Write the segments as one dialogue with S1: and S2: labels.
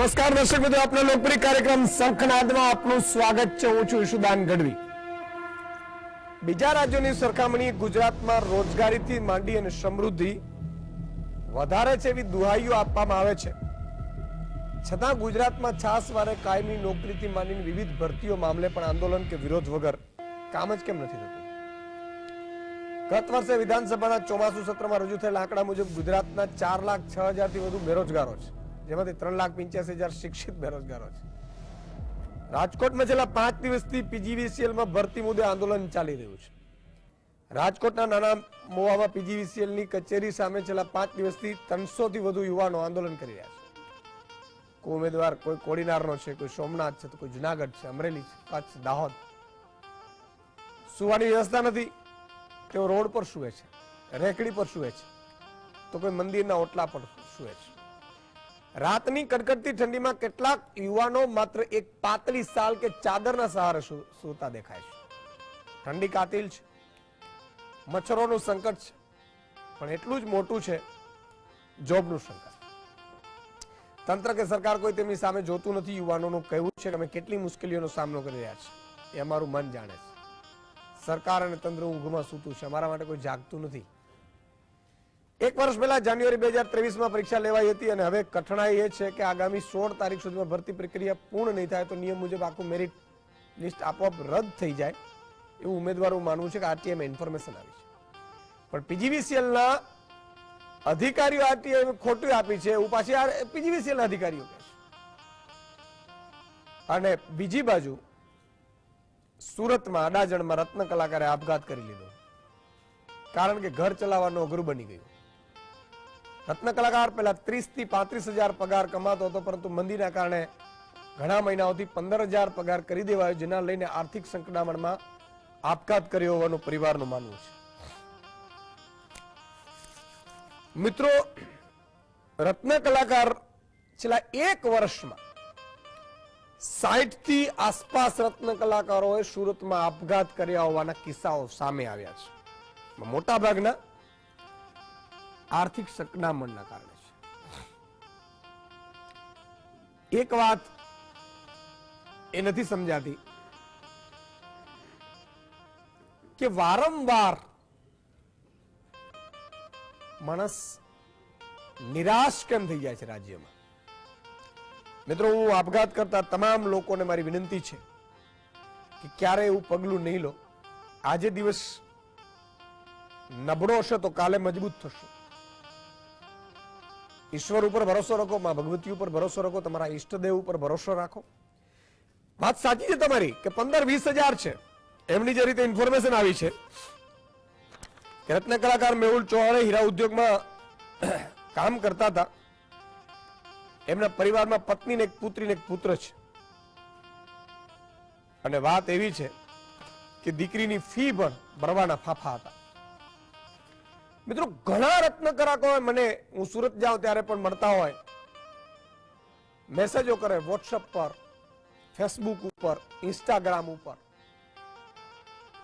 S1: નમસ્કાર દર્શક મિત્રો, આપના લોકપ્રિય કાર્યક્રમ શંખનાદમાં આપનું સ્વાગત છે. હું છું ઈશુદાન ગઢવી. બીજા રાજ્યોની સરખામણી ગુજરાતમાં રોજગારીથી માંડી અને સમૃદ્ધિ વધારે છે એવી દુહાઈઓ આપવામાં આવે છે, છતાં ગુજરાતમાં છાસવારે કાયમી નોકરીથી માંડીને વિવિધ ભરતીઓ મામલે પણ આંદોલન કે વિરોધ વગર કામ જ કેમ નથી થતું? ગત વર્ષે વિધાનસભાના ચોમાસુ સત્રમાં રજૂ થયેલા આંકડા મુજબ ગુજરાતના 4,06,000 થી વધુ બેરોજગારો છે, જેમાંથી 3,85,000 શિક્ષિત બેરોજગારો છે. રાજકોટમાં છેલ્લા 5 દિવસથી પીજીવીસીએલમાં ભરતી મુદ્દે આંદોલન ચાલી રહ્યું છે. રાજકોટના નાના મોવામાં પીજીવીસીએલની કચેરી સામે છેલ્લા 5 દિવસથી 300 થી વધુ યુવાનો આંદોલન કરી રહ્યા છે. કોઈ ઉમેદવાર કોઈ કોડીનારનો છે, કોઈ સોમનાથ છે, તો કોઈ જુનાગઢ છે, અમરેલી છે, કચ્છ, દાહોદ. સુવાની વ્યવસ્થા નથી, તેઓ રોડ પર સૂવે છે, રેકડી પર સૂવે છે, તો કોઈ મંદિરના ઓટલા પર સૂવે છે. રાતની કડકડતી ઠંડીમાં કેટલાક યુવાનો માત્ર એક પાતળી સાલ કે ચાદરના સહારે સૂતા દેખાય છે. ઠંડી કાતિલ છે, મચ્છરોનું સંકટ છે, પણ એટલું જ મોટું છે જોબનું સંકટ. તંત્ર કે સરકાર કોઈ તેમની સામે જોતું નથી. યુવાનોનું કહેવું છે કે અમે કેટલી મુશ્કેલીઓનો સામનો કરી રહ્યા છીએ એ અમારું મન જાણે છે. સરકાર અને તંત્ર ઊંઘમાં સૂતું છે, અમારા માટે કોઈ જાગતું નથી. 1 વર્ષ પહેલા જાન્યુઆરી 2023માં પરીક્ષા લેવાઈ હતી અને હવે કઠણાઈ એ છે કે આગામી 16 તારીખ સુધીમાં ભરતી પ્રક્રિયા પૂર્ણ નહીં થાય તો નિયમ મુજબ આખું મેરિટ લિસ્ટ આપોઆપ રદ થઈ જાય એવું ઉમેદવારોનું માનવું છે કે આરટીઆઈમાં ઇન્ફોર્મેશન આવી છે. પણ પીજીવીસીએલના અધિકારીઓ આરટીઆઈ ખોટું આપી છે એવું પાછી પીજીવીસીએલના અધિકારીઓ કહે છે. અને બીજી બાજુ સુરતમાં અડાજણમાં રત્ન કલાકારે આપઘાત કરી લીધો, કારણ કે ઘર ચલાવવાનું અઘરું બની ગયું. રત્ન કલાકાર પહેલા 30 થી 35,000 પગાર કમાતો હતો, પરંતુ મંદીના કારણે ઘણા મહિનાઓથી 15,000 પગાર કરી દેવાયો, જેના લઈને આર્થિક સંકડામણમાં આપઘાત કર્યો હોવાનું પરિવારનું માનવું છે. મિત્રો, રત્ન કલાકાર છેલ્લા 1 વર્ષમાં 60 થી આસપાસ રત્ન કલાકારોએ સુરતમાં આપઘાત કર્યા હોવાના કિસ્સાઓ સામે આવ્યા છે. મોટા ભાગના આર્થિક સંકડામણના કારણે છે. એક વાત એ નથી સમજાતી કે વારંવાર માણસ નિરાશ કેમ થઈ જાય છે રાજ્યમાં. મિત્રો, હું આપઘાત કરતા તમામ લોકોને મારી વિનંતી છે કે ક્યારે એવું પગલું નહીં લો. આજે દિવસ નબળો હશે તો કાલે મજબૂત થશે. ઈશ્વર ઉપર ભરોસો રાખો, માં ભગવતી ઉપર ભરોસો રાખો, તમારા ઈષ્ટદેવ ઉપર ભરોસો રાખો. વાત સાચી છે તમારી કે 15-20 હજાર છે. એમની જે રીતે ઇન્ફોર્મેશન આવી છે કે રત્ન કલાકાર મેહુલ ચૌહાણે હીરા ઉદ્યોગમાં કામ કરતા હતા. એમના પરિવારમાં પત્ની ને એક પુત્રી ને એક પુત્ર છે. અને વાત એવી છે કે દીકરીની ફી પણ ભરવાના ફાફા હતા. મિત્રો, ઘણા રત્ન કલાકારો મને, હું સુરત જાઉં ત્યારે પણ મળતા હોય, મેસેજો કરે વોટ્સએપ પર, ફેસબુક ઉપર, ઇન્સ્ટાગ્રામ ઉપર.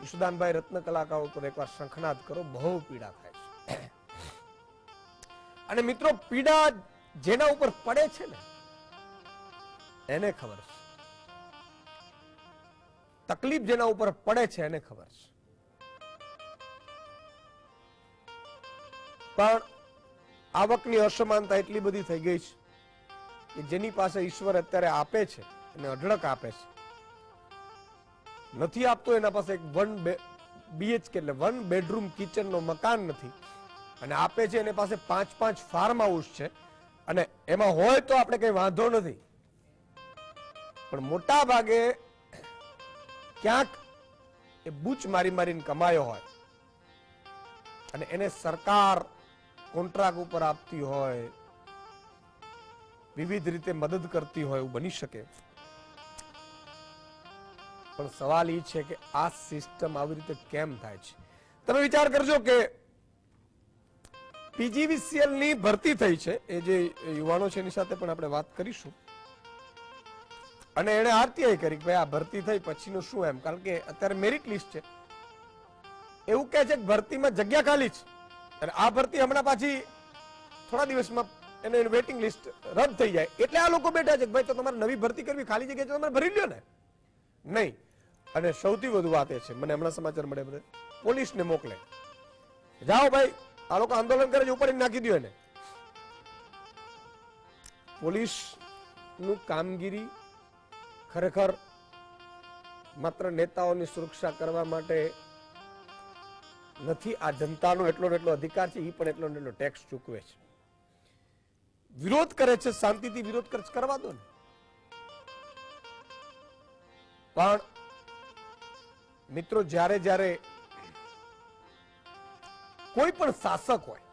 S1: ઈશુદાનભાઈ, રત્ન કલાકારો ઉપર એકવાર શંખનાદ કરો, બહુ પીડા થાય છે. અને મિત્રો, પીડા જેના ઉપર પડે છે ને એને ખબર છે, તકલીફ જેના ઉપર પડે છે એને ખબર છે. પણ આવકની અસમાનતા એટલી બધી થઈ ગઈ છે કે જેની પાસે ઈશ્વર અત્યારે આપે છે અને અઢળક આપે છે, નથી આપતો એના પાસે એક 1 BHK એટલે 1 બેડરૂમ કિચનનો મકાન નથી, અને આપે છે એની પાસે 5-5 ફાર્મ હાઉસ છે, અને એમાં હોય તો આપણે કઈ વાંધો નથી. પણ મોટા ભાગે ક્યાંક એ બૂચ મારીને કમાયો હોય અને એને સરકાર કોન્ટ્રાક્ટ ઉપર આપતી હોય, વિવિધ રીતે મદદ કરતી હોય, એવું બની શકે. પણ સવાલ એ છે કે આ સિસ્ટમ આવી રીતે કેમ થાય છે? તમે વિચાર કરજો કે પીજીવીસીએલ ની ભરતી થઈ છે, એ જે યુવાનો છે એની સાથે પણ આપણે વાત કરીશું, અને એને આરટીઆઈ કરી કે ભાઈ આ ભરતી થઈ પછીનું શું એમ, કારણ કે અત્યારે મેરિટ લિસ્ટ છે. એવું કહે છે કે ભરતીમાં જગ્યા ખાલી છે, અને આ ભરતી હમણાં પાછી થોડા દિવસમાં એને વેઇટિંગ લિસ્ટ રદ થઈ જાય. એટલે આ લોકો બેઠા છે કે ભાઈ તો તમારે નવી ભરતી કરવી, ખાલી જગ્યા છે તમારે ભરી લ્યો ને. નહીં. અને સૌથી વધુ વાત એ છે, મને હમણાં સમાચાર મળે, પોલીસને મોકલે, જાઓ ભાઈ આ લોકો આંદોલન કરે છે, ઉપર નાખી દો એને. પોલીસ નું કામગીરી ખરેખર માત્ર નેતાઓની સુરક્ષા કરવા માટે નથી. આ જનતાનો એટલો ને એટલો અધિકાર છે, એ પણ એટલો ને એટલો ટેક્સ ચૂકવે છે. વિરોધ કરે છે, શાંતિથી વિરોધ કરે છે, કરવા દો ને. પણ મિત્રો, જ્યારે જ્યારે કોઈ પણ શાસક હોય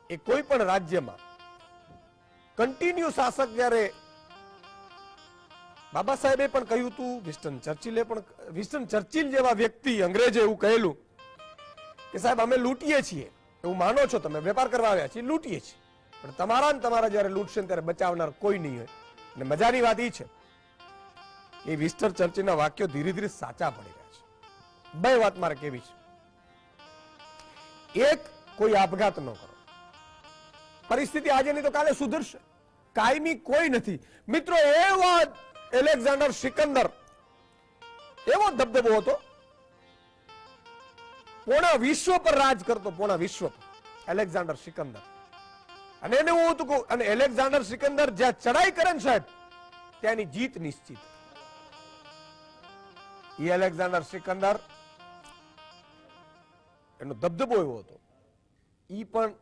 S1: એ કોઈ પણ રાજ્યમાં કન્ટિન્યુ શાસક, જ્યારે બાબા સાહેબે પણ કહ્યું હતું, વિન્સ્ટન ચર્ચિલ જેવા વ્યક્તિ, અંગ્રેજે એવું કહેલું કે સાહેબ અમે લૂંટીએ છીએ, એવું માનો છો તમે, વેપાર કરવા આવ્યા છીએ, લૂંટીએ છીએ, પણ તમારા ને તમારા જયારે લૂંટશે ત્યારે બચાવનાર કોઈ નહીં હોય. અને મજાની વાત એ છે એ વિન્સ્ટન ચર્ચિલના વાક્યો ધીરે ધીરે સાચા પડી રહ્યા છે. બે વાત મારે કેવી છે. એક, કોઈ આપઘાત ન કરો. પરિસ્થિતિ આજે નહીં તો કાલે સુધરશે, કાયમી કોઈ નથી. મિત્રો, એવો એલેક્ઝાન્ડર સિકંદર, એવો દબદબો હતો, પૂર્ણ વિશ્વ પર રાજ કરતો, પૂર્ણ વિશ્વ પર એલેક્ઝાન્ડર સિકંદર. અને એને હું હતું, અને એલેક્ઝાન્ડર સિકંદર જ્યાં ચડાઈ કરે ને સાહેબ, ત્યાંની જીત નિશ્ચિત. એ એલેક્ઝાન્ડર સિકંદર, એનો દબદબો એવો હતો. ઈ પણ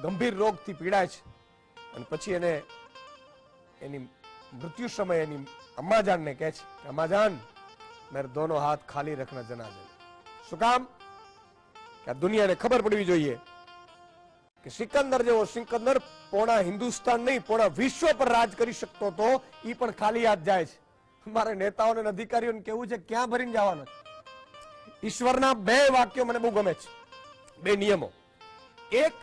S1: ગંભીર રોગથી પીડાય છે, અને પછી એને એની મૃત્યુ સમયે એની અમ્માજાન ને કહે છે, અમ્માજાન મેરે દોનો હાથ ખાલી રખના જનાઝે. શું કામ? કે આ દુનિયાને ખબર પડવી જોઈએ કે સિકંદર જેવો સિકંદર પૂર્ણ હિન્દુસ્તાન નહીં, પૂર્ણ વિશ્વ પર રાજ કરી શકતો હતો, ઈ પણ ખાલી હાથ જાય છે. મારે નેતાઓને અધિકારીઓને કેવું છે, ક્યાં ભરીને જવાનો છે? ઈશ્વરના બે વાક્યો મને બહુ ગમે છે, બે નિયમો. એક,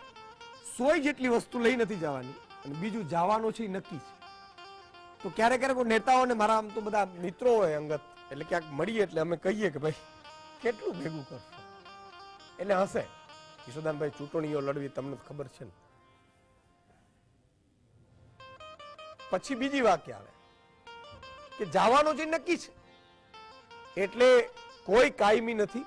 S1: સોય જેટલી વસ્તુ લઈ નથી જવાની, અને બીજું જવાનું છે એ નક્કી છે. તો ક્યારેક ક્યારેક નેતાઓને, મારા આમ તો બધા મિત્રો હોય અંગત, એટલે ક્યાંક મળીએ એટલે અમે કહીએ કે ભાઈ કેટલું ભેગું કરશો, એટલે હશે, યશોદાનભાઈ ચૂંટણીઓ લડવી તમને ખબર છે ને. પછી બીજી વાક્ય આવે કે જવાનું છે નક્કી છે, એટલે કોઈ કાયમી નથી,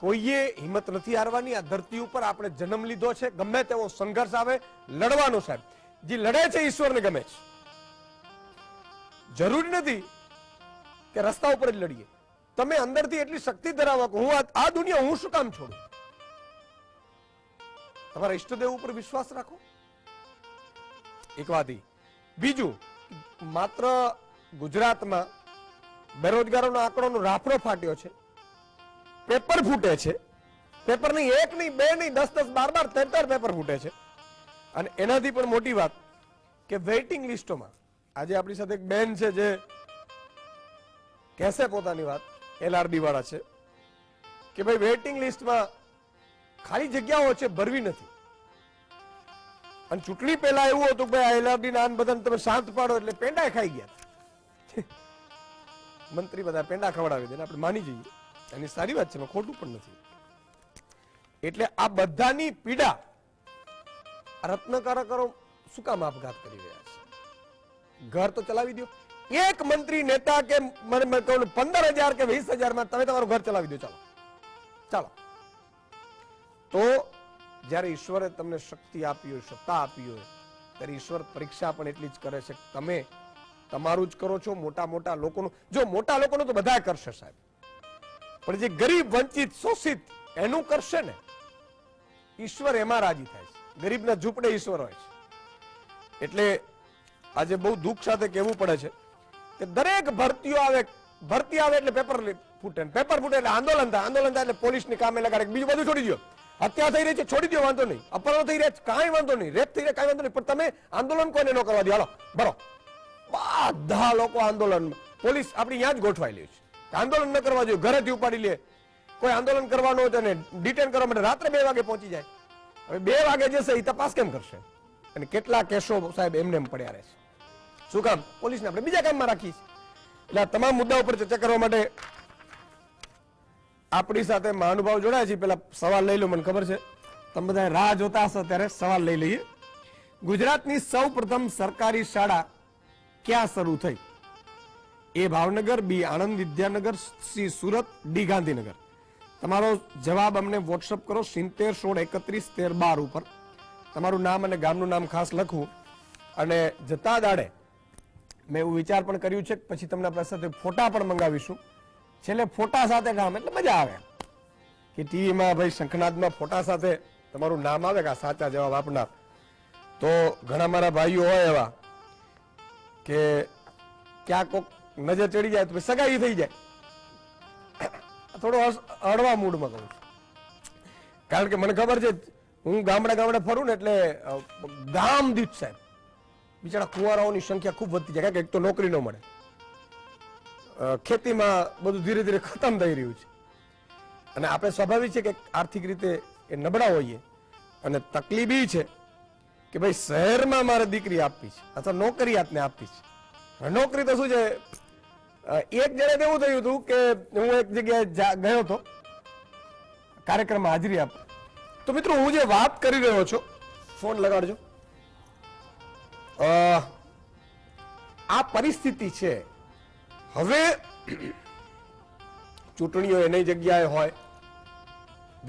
S1: કોઈએ હિંમત નથી હારવાની. આ ધરતી ઉપર આપણે જન્મ લીધો છે, ગમે તેવો સંઘર્ષ આવે લડવાનો. સાહેબ, જે લડે છે ઈશ્વરને ગમે છે. જરૂરી નથી કે રસ્તા ઉપર જ લડીએ. તમે અંદરથી એટલી શક્તિ ધરાવો કે હું આ દુનિયા હું શું કામ છોડું. તમારા ઈષ્ટદેવ ઉપર વિશ્વાસ રાખો, એક વાત. બીજું, માત્ર ગુજરાતમાં બેરોજગારોનો આંકડોનો રાફડો ફાટ્યો છે, પેપર ફૂટે છે. પેપર નહીં, એક નહીં, બે નહીં, 10-10, 12-12, 13 પેપર ફૂટે છે. અને એનાથી પણ મોટી વાત કે વેઇટિંગ લિસ્ટોમાં, આજે આપણી સાથે એક બેન છે જે કહેશે પોતાની વાત, LRB વાળા છે, કે ભાઈ વેઇટિંગ લિસ્ટમાં ખાલી જગ્યાઓ છે, ભરવી નથી. અને ચૂંટણી પહેલા એવું હતું કે ભાઈ LRB ના બધાને તમે શાંત પાડો, એટલે પેંડા ખાઈ ગયા. મંત્રી બધા પેંડા ખવડાવી દે, આપણે માની જઈએ, એની સારી વાત છે, ખોટું પણ નથી. એટલે આ બધાની પીડા રત્નકારકો શું કામ આપઘાત કરી રહ્યા છે? ઘર તો ચલાવી દો. એક મંત્રી નેતા કે મને કહું 15,000 કે 20,000 માં તમે તમારું ઘર ચલાવી દો. ચાલો ચાલો. તો જ્યારે ઈશ્વરે તમને શક્તિ આપી હોય, સત્તા આપી હોય, ત્યારે ઈશ્વર પરીક્ષા પણ એટલી જ કરે છે. તમે તમારું જ કરો છો, મોટા મોટા લોકોનું. જો મોટા લોકોનું તો બધા કરશે સાહેબ, પણ જે ગરીબ, વંચિત, શોષિત એનું કરશે ને, ઈશ્વર એમાં રાજી થાય છે. ગરીબના ઝૂંપડે ઈશ્વર હોય છે. એટલે આજે બહુ દુઃખ સાથે કહેવું પડે છે કે દરેક ભરતી આવે એટલે પેપર ફૂટે, પેપર ફૂટે એટલે આંદોલન થાય, આંદોલન થાય એટલે પોલીસની કામે લગાડે, બીજું બધું છોડી દો. હત્યા થઈ રહી છે, છોડી દો, વાંધો નહીં. અપહરણ થઈ રહ્યા છે, કાંઈ વાંધો નહીં. રેપ થઈ રહ્યા, કાંઈ વાંધો નહીં. પણ તમે આંદોલન કોઈને ન કરવા દો. હાલો બરો, બધા લોકો આંદોલનમાં. પોલીસ આપણી ત્યાં જ ગોઠવાયેલી છે, આંદોલન ન કરવા જોઈએ, ઘરેથી ઉપાડી લે. કોઈ આંદોલન કરવાનું હોય તેને ડિટેન કરવા માટે રાત્રે 2 વાગે પહોંચી જાય. હવે 2 વાગે જશે, એ તપાસ કેમ કરશે? અને કેટલા કેસો સાહેબ એમને એમ પડ્યા રહે છે. શું કામ? પોલીસને આપણે બીજા કામમાં રાખી છે. એટલે આ તમામ મુદ્દા ઉપર ચર્ચા કરવા માટે આપણી સાથે મહાનુભાવ જોડાયા છે. પેલા સવાલ લઈ લો, મને ખબર છે તમે બધા રાહ જોતા હશો ત્યારે સવાલ લઈ લઈએ. ગુજરાતની સૌ પ્રથમ સરકારી શાળા ક્યાં શરૂ થઈ? એ ભાવનગર, બી આણંદ વિદ્યાનગર, સી સુરત, ડી ગાંધીનગર. તમારો જવાબ અમને વોટ્સઅપ કરો 70 16 31 13 12 ઉપર. તમારું નામ અને ગામનું નામ ખાસ લખવું. અને જતા દાડે મેં એવું વિચાર પણ કર્યું છે કે પછી તમને આપણા સાથે ફોટા પણ મંગાવીશું. છેલ્લે ફોટા સાથે કામ એટલે મજા આવે કે ટીવીમાં ભાઈ શંખનાદમાં ફોટા સાથે તમારું નામ આવે કે આ સાચા જવાબ આપનાર. તો ઘણા મારા ભાઈઓ હોય એવા કે ક્યાં કોક નજર ચડી જાય તો સગાઈ થઈ જાય. થોડો હળવા મૂડમાં કહું છું, કારણ કે મને ખબર છે હું ગામડે ફરું ને એટલે ગામ દીઠ સાહેબ બિચારા કુંવારાઓની સંખ્યા ખૂબ વધતી જાય, કારણ કે એક તો નોકરી ન મળે, ખેતીમાં બધું ધીરે ધીરે ખતમ થઈ રહ્યું છે, અને આપણે સ્વાભાવિક છે કે આર્થિક રીતે એ નબળા હોઈએ, અને તકલીફ એ છે કે ભાઈ શહેરમાં મારે દીકરી આપવી છે અથવા નોકરિયાતને આપવી છે. નોકરી તો શું છે, એક જણે એવું થયું હતું કે હું એક જગ્યાએ ગયો હતો કાર્યક્રમમાં હાજરી આપવા. તો મિત્રો હું જે વાત કરી રહ્યો છું, ફોન લગાડજો, આ પરિસ્થિતિ છે. હવે ચૂંટણીઓ એની જગ્યાએ હોય,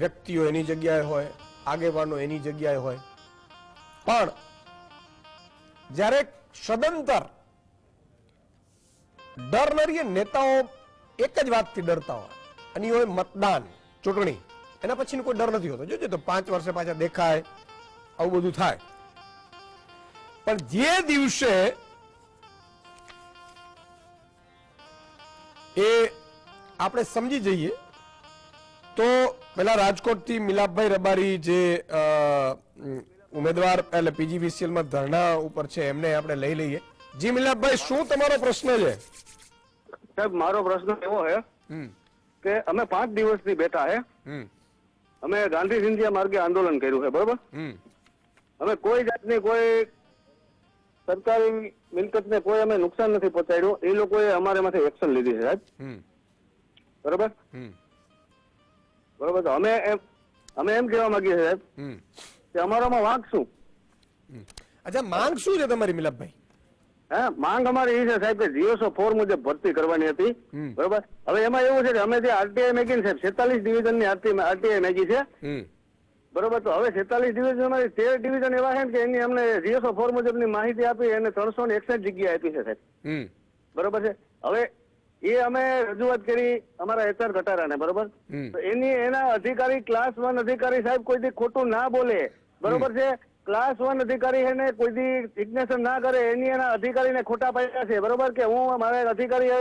S1: વ્યક્તિઓ એની જગ્યાએ હોય, આગેવાનો એની જગ્યાએ હોય, પણ જ્યારે સદંતર ડર ન રહીએ, નેતાઓ એક જ વાતથી ડરતા હોય અને એ હોય મતદાન, ચૂંટણી. એના પછી કોઈ ડર નથી હોતો. જોજો તો 5 વર્ષે પાછા દેખાય, આવું બધું થાય. પણ જે દિવસે એ આપણે સમજી જઈએ તો પેલા રાજકોટથી મિલાપભાઈ રબારી જે ઉમેદવાર એટલે PGVCL માં ધરણા ઉપર છે એમને આપણે લઈ લઈએ. જી મિલાપભાઈ, શું તમારો પ્રશ્ન છે?
S2: સાહેબ, મારો પ્રશ્ન એવો છે કે અમે 5 દિવસથી બેઠા છે. અમે ગાંધી સિંધિયા માર્ગે આંદોલન કર્યું છે, બરોબર? અમે કોઈ જાતની કોઈ સરકારી મિલકતને કોઈ અમે નુકસાન નથી પહોંચાડ્યું. એ લોકોએ અમારે માંથી એક્શન લીધી છે સાહેબ, બરોબર? બરોબર. તો અમે એમ કહેવા માંગીએ સાહેબ કે અમારામાં વાંક શું?
S1: અચ્છા, માંગ શું છે તમારી મિલાપભાઈ?
S2: હા, માંગ અમારી એ છે સાહેબ કે GSO 4 મુજબ ભરતી કરવાની હતી, બરોબર? હવે એમાં એવું છે કે અમે જે RTI મેગી સાહેબ 46 ડિવિઝન ની RTI મેગી છે, બરોબર? તો હવે 46 ડિવિઝન માંથી 13 ડિવિઝન એવા છે કે એની અમને GSO 4 મુજબની માહિતી આપી, એને 361 જગ્યા આપી છે સાહેબ, બરોબર છે? હવે એ અમે રજૂઆત કરી અમારા HR ઘટારાને, બરોબર? તો એના અધિકારી ક્લાસ 1 અધિકારી સાહેબ કોઈ દી ખોટું ના બોલે, બરોબર છે? ક્લાસ 1 અધિકારી એને કોઈ દી સિગ્નેચર ના કરે, એના અધિકારીને ખોટા પાડ્યા છે, બરોબર? કે હું મારા અધિકારી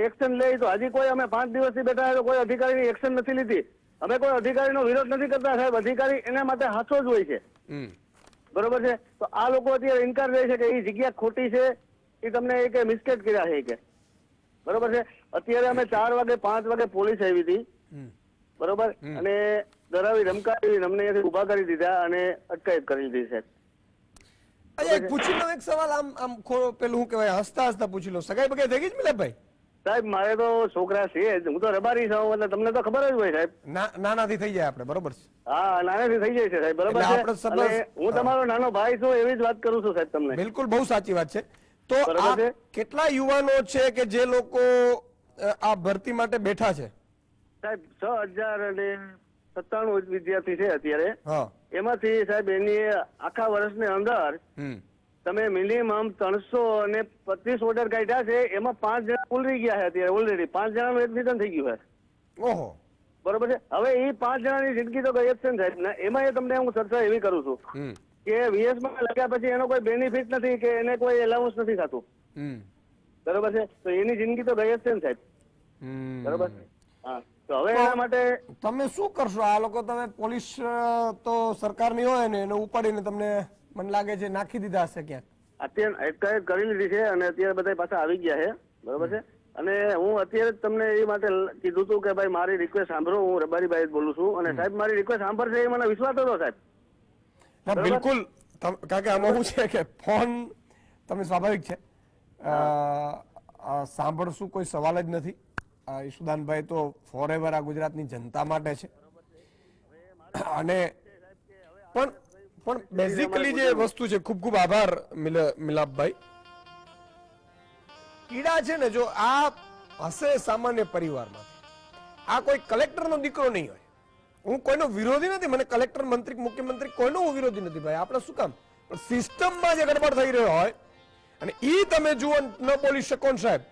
S2: એક્શન લે, તો હજી કોઈ અમે 5 દિવસથી બેઠા તો કોઈ અધિકારીની એક્શન નથી લીધી. અમે કોઈ અધિકારીનો વિરોધ નથી કરતા સાહેબ, અધિકારી એના માટે હાથો જ હોય છે, બરોબર છે? તો આ લોકો અત્યારે ઇનકાર કરે છે કે એ જગ્યા ખોટી છે, એ તમને એક મિસ્ટેક કર્યા છે કે, બરોબર છે? અત્યારે અમે 4 વાગે 5 વાગે પોલીસ આવી હતી, બરોબર? અને ડરાવી ધમકાવી અમને અહીંયાથી ઉભા કરી દીધા અને અટકાયત કરી દીધી સાહેબ.
S1: એક પૂછી લો, એક સવાલ આમ પેલું શું કહેવાય, હસતા હસતા પૂછી લો, સગાઈ બગાઈ થઈ ગઈ છે મિલાપભાઈ?
S2: સાહેબ, મારે તો છોકરા છે, હું તો રબારી છું, એટલે તમને તો ખબર જ હોય સાહેબ.
S1: નાનાથી થઈ જાય આપણે, બરોબર છે?
S2: હા, નાનાથી થઈ જાય છે સાહેબ, બરોબર છે? હું તમારો નાનો ભાઈ છું, એવી જ વાત કરું છું સાહેબ તમને.
S1: બિલકુલ, બહુ સાચી વાત છે. તો કેટલા યુવાનો છે કે જે લોકો આ ભરતી માટે બેઠા છે?
S2: સાહેબ 6097 વિદ્યાર્થી છે અત્યારે. એમાંથી સાહેબ એની આખા વર્ષની અંદર તમે મિનિમમ 325 ઓર્ડર કાઢ્યા છે, એમાં 5 જણા ઉલરી ગયા છે અત્યારે ઓલરેડી. 5 જણાનું એડમિશન થઈ ગયું છે. ઓહો, બરોબર છે? હવે એ 5 જણાની જિંદગી તો ગઈ જ છે ને સાહેબ. એમાં તમને હું ચર્ચા એવી કરું છું કે VS માં લગ્યા પછી એનો કોઈ બેનિફિટ નથી કે એને કોઈ એલાઉન્સ નથી થતું, બરોબર છે? તો એની જિંદગી તો ગઈ જ છે ને સાહેબ, બરોબર? હા, તો હવે એના માટે
S1: તમે શું કરશો? આ લોકો તમે પોલીસ તો સરકારની હોય ને એને ઉપાડીને તમને મને લાગે છે નાખી દીધા હશે ક્યાંક.
S2: અત્યારે અટકાયત કરી લીધી છે અને અત્યારે બધા પાછા આવી ગયા છે, બરોબર છે? અને હું અત્યારે જ તમને એ માટે કીધું હતું કે ભાઈ મારી રિક્વેસ્ટ સાંભળો, હું રબારીભાઈ બોલું છું, અને સાહેબ મારી રિક્વેસ્ટ સાંભળશે એ મને વિશ્વાસ હતો સાહેબ.
S1: બિલકુલ, કારણ કે આમાં શું છે કે ફોન તમે સ્વાભાવિક છે સાંભળશું, કોઈ સવાલ જ નથી. ઈશુદાનભાઈ તો ફોરએવર આ ગુજરાતની જનતા માટે છે, અને પણ બેઝિકલી જે વસ્તુ છે, ખૂબ ખૂબ આભાર મિલાપભાઈ. કીડા છે ને, જો આ હશે સામાન્ય પરિવારમાં, આ કોઈ કલેક્ટરનો દીકરો નહીં હોય. હું કોઈનો વિરોધી નથી, મને કલેક્ટર, મંત્રી, મુખ્યમંત્રી કોઈનો હું વિરોધી નથી ભાઈ. આપણે શું કામ, પણ સિસ્ટમમાં જે ગડબડ થઈ રહ્યો હોય અને ઈ તમે જુઓ ન બોલી શકો ને સાહેબ,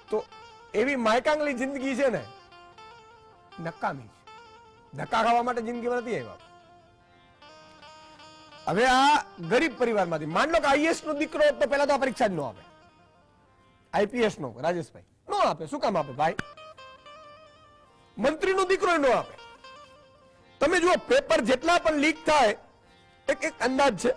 S1: તો એવી માયકાંગલી જિંદગી છે ને, નકામી છે. ધક્કા ખાવા માટે જિંદગીમાં નથી આવ્યા. હવે આ ગરીબ પરિવારમાંથી માન લો કે આઈએસ નો દીકરો તો પહેલા તો આ પરીક્ષા જ ન આપે, આઈપીએસ નો રાજેશભાઈ ન આપે. શું કામ આપે ભાઈ? મંત્રી નો દીકરો ન આપે. તમે જુઓ પેપર જેટલા પણ લીક થાય, એક અંદાજ છે.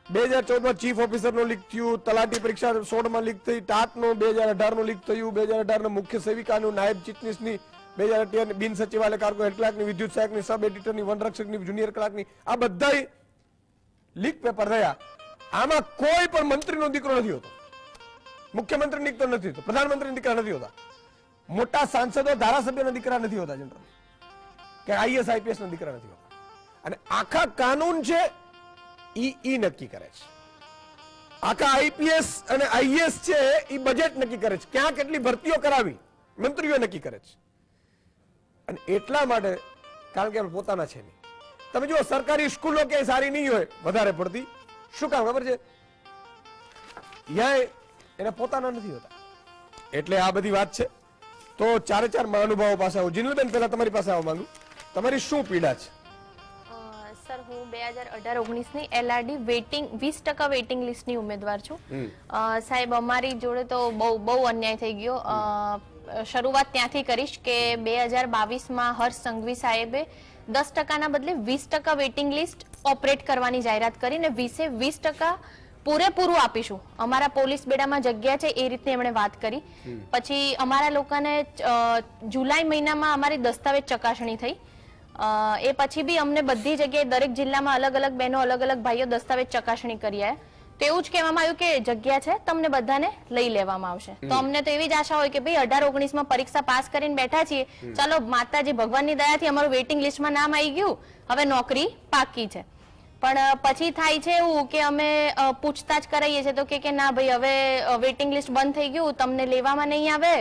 S1: 2014 ચીફ ઓફિસર નો લીક થયું, તલાટી પરીક્ષા 16 માં લીક થઈ, ટાટ નો 2018 નો લીક થયું, 2018 ના મુખ્ય સેવિકાનું, નાયબ ચીટનીસની 2018 બિન સચિવાલય કાર્ગો હેડ ક્લાર્કની, વિદ્યુત સહાયકની, સબ એડિટરની, વનરક્ષકની, જુનિયર ક્લાર્કની, આ બધા લીક પેપર થયા. આમાં કોઈ પણ મંત્રીનો દીકરો નથી હોતો, મુખ્યમંત્રી દીકરો નથી હોતો, પ્રધાનમંત્રી દીકરા નથી હોતા, મોટા સાંસદો, ધારાસભ્યોના દીકરા નથી હોતા જનરલ, કે આઈએસ આઈપીએસ ના દીકરા નથી હોતા. અને આખા કાનૂન છે ઈ નક્કી કરે છે. આખા આઈપીએસ અને આઈએસ છે ઈ બજેટ નક્કી કરે છે, ક્યાં કેટલી ભરતીઓ કરાવી મંત્રીઓ નક્કી કરે છે. અને એટલા માટે, કારણ કે પોતાના છે નહીં. તમે જુઓ સરકારી સ્કૂલો ક્યાંય સારી નહીં હોય વધારે પડતી, શું કામ ખબર છે? એને પોતાના નથી હોતા. એટલે આ બધી વાત છે. તો ચારે ચાર મહાનુભાવો પાસે આવું. જીનલબેન, પહેલા તમારી પાસે આવવા માંગુ, તમારી શું પીડા છે?
S3: સર, હું 2018-19 ની એલઆરડી વેટિંગ 20% વેટિંગ લિસ્ટની ઉમેદવાર છું. સાહેબ, અમારી જોડે તો બહુ અન્યાય થઈ ગયો. શરૂઆત ત્યાંથી કરીશ કે 2022માં હર્ષ સંઘવી સાહેબે 10%ના બદલે 20% વેટિંગ લિસ્ટ ઓપરેટ કરવાની જાહેરાત કરીને 20% પૂરેપૂરું આપીશું, અમારા પોલીસ બેડામાં જગ્યા છે, એ રીતે એમણે વાત કરી. પછી અમારા લોકોને જુલાઈ મહિનામાં અમારી દસ્તાવેજ ચકાસણી થઈ. એ પછી બી અમને બધી જગ્યાએ દરેક જિલ્લામાં અલગ અલગ બહેનો, અલગ અલગ ભાઈઓ દસ્તાવેજ ચકાસણી કરી આવ્યા. તો એવું જ કહેવામાં આવ્યું કે જગ્યા છે, તમને બધાને લઈ લેવામાં આવશે. તો અમને તો એવી જ આશા હોય કે ભાઈ 18-19માં પરીક્ષા પાસ કરીને બેઠા છીએ, ચાલો માતાજી ભગવાનની દયાથી અમારું વેઇટિંગ લિસ્ટમાં નામ આવી ગયું, હવે નોકરી પાકી છે. પણ પછી થાય છે એવું કે અમે પૂછતાછ કરાવીએ છીએ તો કે ના ભાઈ, હવે વેઇટિંગ લિસ્ટ બંધ થઈ ગયું, તમને લેવામાં નહીં આવે,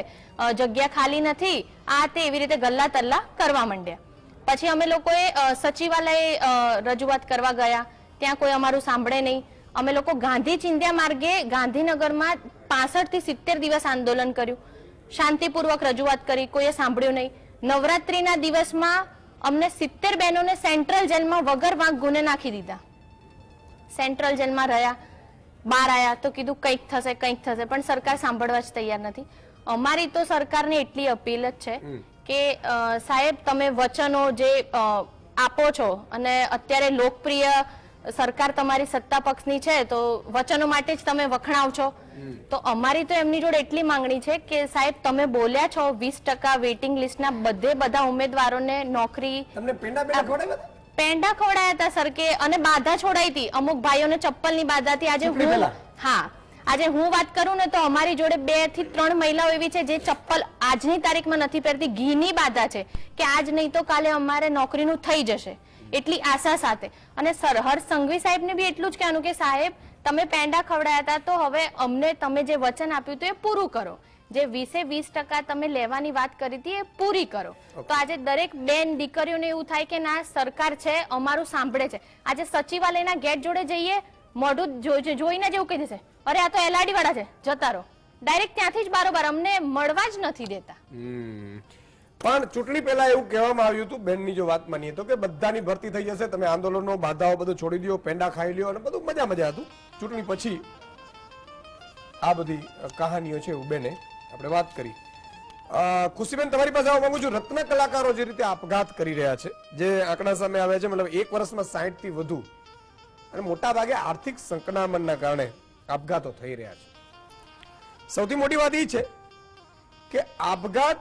S3: જગ્યા ખાલી નથી, આ તે એવી રીતે ગલ્લા તલ્લા કરવા માંડ્યા. પછી અમે લોકોએ સચિવાલય રજૂઆત કરવા ગયા, ત્યાં કોઈ અમારું સાંભળે નહીં. અમે લોકો ગાંધી ચિંધ્યા માર્ગે ગાંધીનગરમાં 65 થી 70 દિવસ આંદોલન કર્યું, શાંતિપૂર્વક રજૂઆત કરી, કોઈએ સાંભળ્યું નહીં. નવરાત્રીના દિવસમાં અમને 70 બહેનોને સેન્ટ્રલ જેલમાં વગર વાંક ગુને નાખી દીધા. સેન્ટ્રલ જેલમાં રહ્યા, બહાર આવ્યા તો કીધું કંઈક થશે, પણ સરકાર સાંભળવા જ તૈયાર નથી. અમારી તો સરકારને એટલી અપીલ જ છે કે સાહેબ, તમે વચનો જે આપો છો અને અત્યારે લોકપ્રિય સરકાર તમારી સત્તા પક્ષની છે, તો વચનો માટે જ તમે વખણાવ છો. તો અમારી તો એમની જોડે એટલી માંગણી છે કે સાહેબ, તમે બોલ્યા છો 20% વેઇટિંગ લિસ્ટના બધા ઉમેદવારોને નોકરી, પેંડા ખવડાયા હતા સર, કે અને બાધા છોડાઈ હતી, અમુક ભાઈઓને ચપ્પલની બાધાથી. આજે હું વાત કરું ને તો અમારી જોડે 2 થી 3 મહિલાઓ એવી છે જે ચપ્પલ આજની તારીખમાં નથી પહેરતી, ઘીની બાધા છે કે આજ નહીં તો કાલે અમારે નોકરીનું થઈ જશે, એટલી આશા સાથે. અને સર, હર્ષ સંઘવી સાહેબને બી એટલું જ કહેવાનું કે સાહેબ, તમે પેંડા ખવડાયા હતા તો હવે અમને તમે જે વચન આપ્યું હતું એ પૂરું કરો, જે 20% તમે લેવાની વાત કરી હતી એ પૂરી કરો. તો આજે દરેક બેન દીકરીઓને એવું થાય કે ના, સરકાર છે, અમારું સાંભળે છે. આજે સચિવાલયના ગેટ જોડે જઈએ, મોઢું જોઈને જ એવું કહી દેશે, અરે આ તો એલઆરડી વાળા છે, જતા રહો. ડાયરેક્ટ ત્યાંથી જ બારોબાર અમને મળવા જ નથી દેતા.
S1: પણ ચૂંટણી પહેલા એવું કહેવામાં આવ્યું હતું, બેનની જો વાત માનીએ તો, કે બધાની ભરતી થઈ જશે, તમે આંદોલનો, બાધાઓ બધું છોડી દો, પેંડા ખાઈ લ્યો, અને બધું મજા હતું. ચૂંટણી પછી આ બધી કહાનીઓ છે, એવું બેને આપણે વાત કરી. ખુશીબેન, તમારી પાસે આવવા માંગુ છું. રત્ન કલાકારો જે રીતે આપઘાત કરી રહ્યા છે, જે આંકડા સામે આવે છે, મતલબ 1 વર્ષમાં 60 થી વધુ, અને મોટા ભાગે આર્થિક સંકળામણના કારણે આપઘાતો થઈ રહ્યા છે. સૌથી મોટી વાત એ છે કે આપઘાત,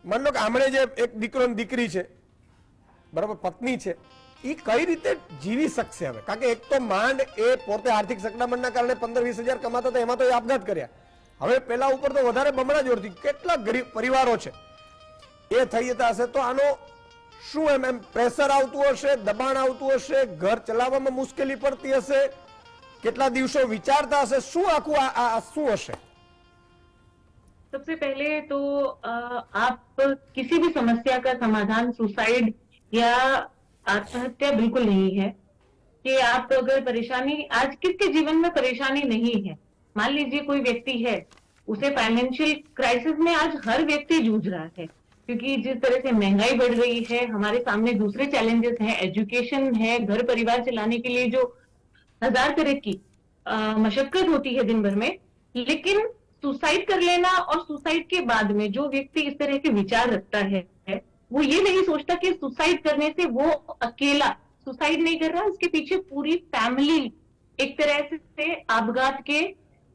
S1: માન લો કે આમણે જે એક દીકરો ને દીકરી છે, બરાબર, પત્ની છે, એ કઈ રીતે જીવી શકશે હવે? કારણ કે એક તો માંડ એ પોતે આર્થિક સંકળામણના કારણે 15-20 હજાર કમાતા હતા, એમાં તો એ આપઘાત કર્યા. હવે પેલા ઉપર તો વધારે બમણા જોરથી કેટલા ગરીબ પરિવારો છે એ થઈ જતા હશે. તો આનો શું એમ પ્રેશર આવતું હશે, દબાણ આવતું હશે, ઘર ચલાવવામાં મુશ્કેલી પડતી હશે, કેટલા દિવસો વિચારતા हसे, શું આખું આ શું હશે?
S4: सबसे पहले तो आप किसी भी समस्या का समाधान सुसाइड या आत्महत्या बिल्कुल नहीं है कि आप अगर परेशानी, आज किसके जीवन में परेशानी नहीं है। मान लीजिए कोई व्यक्ति है, उसे फाइनेंशियल क्राइसिस में आज हर व्यक्ति जूझ रहा है, क्योंकि जिस तरह से महंगाई बढ़ रही है, हमारे सामने दूसरे चैलेंजेस हैं, एजुकेशन है, घर परिवार चलाने के लिए जो 1000 तरह की मशक्कत होती है दिन भर में। लेकिन सुसाइड कर लेना और सुसाइड के बाद में जो व्यक्ति इस तरह के विचार रखता है, वो ये नहीं सोचता कि सुसाइड करने से वो अकेला सुसाइड नहीं कर रहा, उसके पीछे पूरी फैमिली एक तरह से आपघात के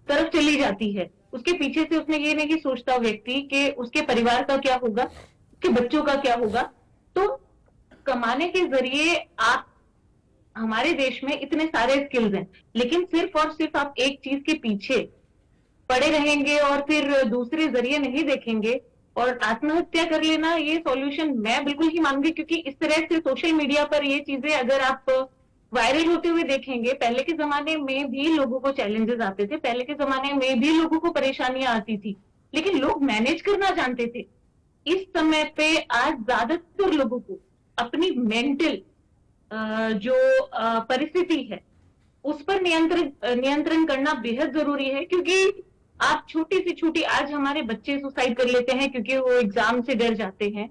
S4: तरफ चली जाती है। उसके पीछे से उसने ये नहीं सोचता व्यक्ति कि उसके परिवार का क्या होगा, उसके बच्चों का क्या होगा। तो कमाने के जरिए आप, हमारे देश में इतने सारे स्किल्स हैं, लेकिन सिर्फ और सिर्फ आप एक चीज के पीछे पड़े रहेंगे और फिर दूसरे जरिए नहीं देखेंगे और आत्महत्या कर लेना ये सॉल्यूशन मैं बिल्कुल ही मानूंगी। क्योंकि इस तरह से सोशल मीडिया पर ये चीजें अगर आप वायरल होते हुए देखेंगे, पहले के जमाने में भी लोगों को चैलेंजेस आते थे, पहले के जमाने में भी लोगों को परेशानियां आती थी, लेकिन लोग मैनेज करना जानते थे। इस समय पे आज ज्यादातर लोगों को अपनी मेंटल जो परिस्थिति है उस पर नियंत्रण करना बेहद जरूरी है। क्योंकि आप छोटी से छोटी, आज हमारे बच्चे सुसाइड कर लेते हैं क्योंकि वो एग्जाम से डर जाते हैं।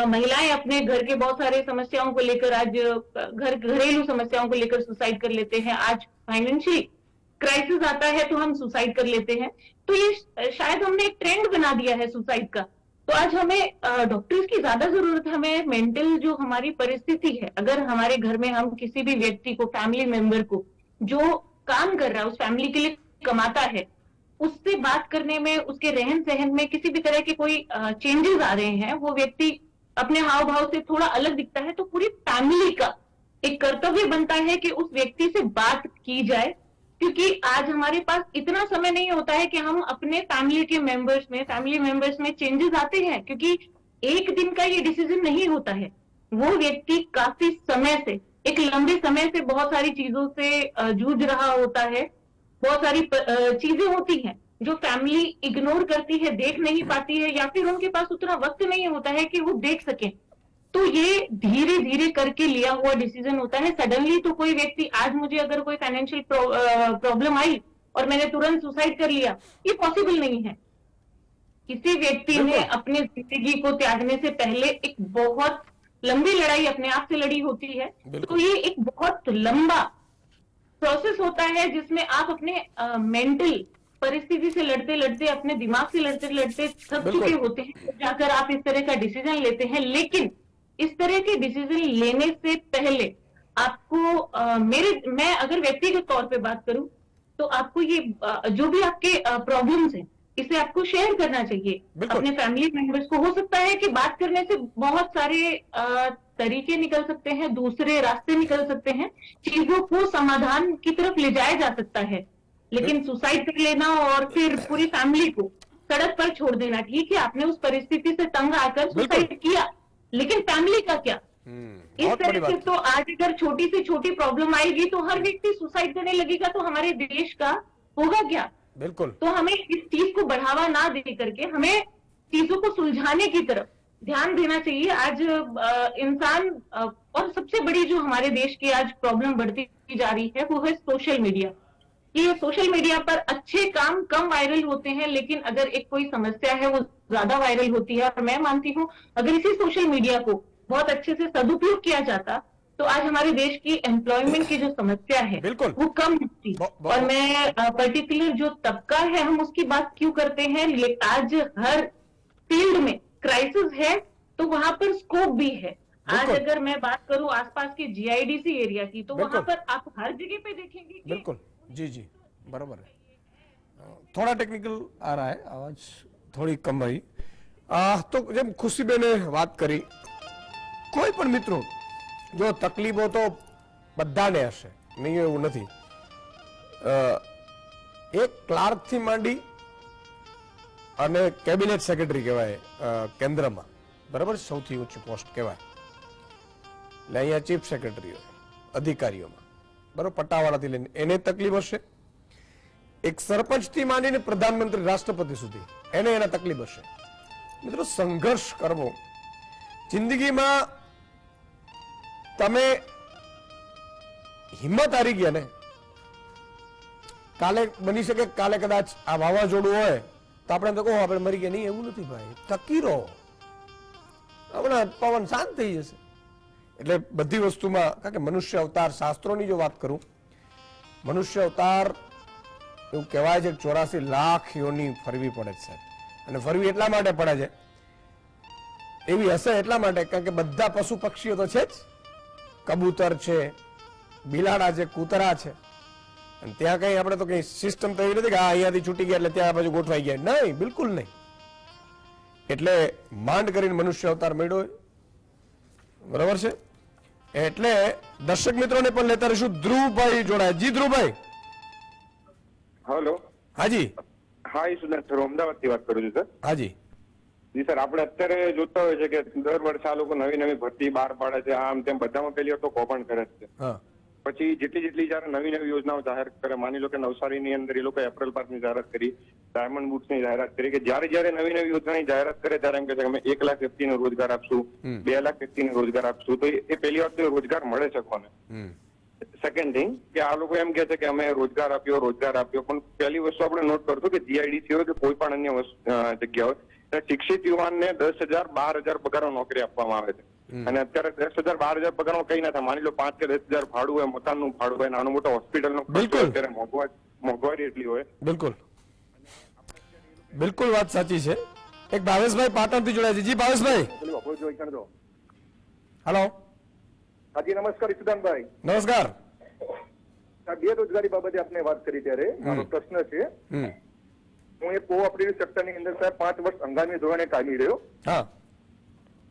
S4: महिलाएं अपने घर के बहुत सारे समस्याओं को लेकर, आज घरेलू समस्याओं को लेकर सुसाइड कर लेते हैं। आज फाइनेंशियल क्राइसिस आता है तो हम सुसाइड कर लेते हैं। तो ये शायद हमने एक ट्रेंड बना दिया है सुसाइड का। तो आज हमें डॉक्टर्स की ज्यादा जरूरत है। हमें मेंटल जो हमारी परिस्थिति है, अगर हमारे घर में हम किसी भी व्यक्ति को, फैमिली मेंबर को जो काम कर रहा है, उस फैमिली के लिए कमाता है, उससे बात करने में, उसके रहन सहन में किसी भी तरह के कोई चेंजेस आ रहे हैं, वो व्यक्ति अपने हाव भाव से थोड़ा अलग दिखता है, तो पूरी फैमिली का एक कर्तव्य बनता है कि उस व्यक्ति से बात की जाए। क्योंकि आज हमारे पास इतना समय नहीं होता है कि हम अपने फैमिली मेंबर्स में चेंजेस आते हैं, क्योंकि एक दिन का ये डिसीजन नहीं होता है। वो व्यक्ति काफी समय से, एक लंबे समय से बहुत सारी चीजों से जूझ रहा होता है। बहुत सारी चीजें होती हैं जो फैमिली इग्नोर करती है, देख नहीं पाती है, या फिर उनके पास उतना वक्त नहीं होता है कि वो देख सके। तो ये धीरे धीरे करके लिया हुआ डिसीजन होता है। सडनली तो कोई व्यक्ति, आज मुझे अगर कोई फाइनेंशियल प्रॉब्लम आई और मैंने तुरंत सुसाइड कर लिया, ये पॉसिबल नहीं है। किसी व्यक्ति ने अपनी जिंदगी को त्यागने से पहले एक बहुत लंबी लड़ाई अपने आप से लड़ी होती है। तो ये एक बहुत लंबा प्रोसेस होता है जिसमें आप अपने मेंटल परिस्थिति से लड़ते लड़ते, अपने दिमाग से लड़ते लड़ते थक चुके होते हैं, तो जाकर आप इस तरह का डिसीजन लेते हैं। लेकिन इस तरह के डिसीजन लेने से पहले आपको मैं अगर व्यक्तिगत तौर पे बात करूं, तो आपको ये जो भी आपके प्रॉब्लम्स हैं, इसे आपको शेयर करना चाहिए अपने फैमिली मेंबर्स को। हो सकता है कि बात करने से बहुत सारे तरीके निकल सकते हैं, दूसरे रास्ते निकल सकते हैं, चीजों को समाधान की तरफ ले जाया जा सकता है। लेकिन सुसाइड कर लेना और फिर पूरी फैमिली को सड़क पर छोड़ देना, ठीक है, आपने उस परिस्थिति से तंग आकर सुसाइड किया, लेकिन फैमिली का क्या? इस तरह से तो आज अगर छोटी से छोटी प्रॉब्लम आएगी तो हर व्यक्ति सुसाइड करने लगेगा, तो हमारे देश का होगा क्या?
S1: बिल्कुल।
S4: तो हमें इस चीज को बढ़ावा ना दे करके हमें चीजों को सुलझाने की तरफ ध्यान देना चाहिए। आज इंसान और सबसे बड़ी जो हमारे देश की आज प्रॉब्लम बढ़ती जा रही है वो है सोशल मीडिया। ये सोशल मीडिया पर अच्छे काम कम वायरल होते हैं, लेकिन अगर एक कोई समस्या है वो ज्यादा वायरल होती है। और मैं मानती हूँ अगर इसी सोशल मीडिया को बहुत अच्छे से सदुपयोग किया जाता तो आज हमारे देश की एम्प्लॉयमेंट की जो समस्या है वो कम होती। और मैं पर्टिकुलर जो तबका है हम उसकी बात क्यों करते हैं, आज हर फील्ड में क्राइसिस है तो वहां पर स्कोप भी है। आज अगर मैं बात करूं आसपास के जीआईडीसी एरिया की, तो वहां पर आप हर जगह पे देखेंगे कि
S1: बिल्कुल जी जी बराबर है। थोड़ा टेक्निकल आ रहा है, आवाज थोड़ी कम आई। तो जब खुशीबेने बात करी, કોઈ પણ મિત્રો જો તકલીફો તો બધાને હશે, નહીં એવું નથી। એક ક્લાર્ક થી માંડી અને કેબિનેટ સેક્રેટરી કહેવાય કેન્દ્રમાં, બરાબર, સૌથી ઊંચી પોસ્ટ કહેવાય, એટલે અહીંયા ચીફ સેક્રેટરી હોય અધિકારીઓમાં, બરોબર, પટ્ટાવાળાથી લઈને એને તકલીફ હશે. એક સરપંચથી માંડીને પ્રધાનમંત્રી રાષ્ટ્રપતિ સુધી એને એના તકલીફ હશે. મિત્રો, સંઘર્ષ કરવો જિંદગીમાં, તમે હિંમત હારી ગયા ને, કાલે બની શકે કાલે કદાચ આ વાવાઝોડું હોય તો આપણે તો કહો આપણે મરી ગયા. નહીં, એવું નથી ભાઈ, ટકી રહો, હમણાં પવન શાંત થઈ જશે. એટલે બધી વસ્તુમાં, કારણ કે મનુષ્ય અવતાર, શાસ્ત્રોની જો વાત કરું, મનુષ્ય અવતાર એવું કહેવાય છે 84 લાખ યોની ફરવી પડે છે સાહેબ. અને ફરવી એટલા માટે પડે છે, એવી હશે એટલા માટે કારણ કે બધા પશુ પક્ષીઓ તો છે જ, કબૂતર છે, બિલાડા છે, કૂતરા છે, અને ત્યાં કઈ આપણે તો કઈ સિસ્ટમ તો એવી નથી કે અહીંયાથી છૂટી ગયા એટલે ત્યાં બાજુ ગોઠવાઈ ગયા. નહીં, બિલકુલ નહીં. એટલે માંડ કરીને મનુષ્ય અવતાર મળ્યો, બરાબર છે. એટલે દર્શક મિત્રોને પણ લેતા રહીશું. ધ્રુવભાઈ જોડાય. જી ધ્રુવભાઈ.
S5: હેલો.
S1: હાજી.
S5: હા, ઈસુદાન સર, અમદાવાદ થી વાત કરું છું સર.
S1: હાજી.
S5: જી સર, આપણે અત્યારે જોતા હોય છે કે દર વર્ષે આ લોકો નવી નવી ભરતી બહાર પાડે છે, આમ તેમ બધામાં પેલી વાર તો કૌભાંડ કરે છે.
S1: હા.
S5: પછી જેટલી જયારે નવી નવી યોજનાઓ જાહેર કરે, માની લો કે નવસારીની અંદર એ લોકો એપ્રિલ પાસની જાહેરાત કરી, ડાયમંડ બુટ્સની જાહેરાત કરી, કે જયારે નવી નવી યોજનાની જાહેરાત કરે ત્યારે એમ કે છે કે અમે 1 લાખ વ્યક્તિને રોજગાર આપશું, 2 લાખ વ્યક્તિને રોજગાર આપશું. તો એ પહેલી વાત તો રોજગાર મળે છે કોને? સેકન્ડ થિંગ કે આ લોકો એમ કે છે કે અમે રોજગાર આપ્યો, પણ પહેલી વસ્તુ આપણે નોટ કરશું કે જીઆઈડીસી હોય કે કોઈ પણ અન્ય જગ્યા હોય, શિક્ષિત યુવાનને 10,000 12,000 પગારો નોકરી આપવામાં આવે છે. અને અત્યારે 10,000 12,000 પગારમાં કઈ ના થાય. માની લો 5 કે 10,000 ભાડું હોય, મકાનનું ભાડું હોય, નાનો મોટો હોસ્પિટલનો ખર્ચો, અત્યારે મોંઘવારી એટલી હોય.
S1: બિલકુલ બિલકુલ વાત સાચી છે. એક ભાવેશભાઈ પાટણથી જોડાય છે. જી ભાવેશભાઈ. હેલો.
S6: હાજી, નમસ્કાર ઈશુદાનભાઈ.
S1: નમસ્કાર.
S6: બેરોજગારી બાબતે આપને વાત કરી ત્યારે મારો પ્રશ્ન છે, હું એક કોઓપરેટિવ સેક્ટરની અંદર સાહેબ 5 વર્ષ હંગામી ધોરણે કાયમી રહ્યો.
S1: હા,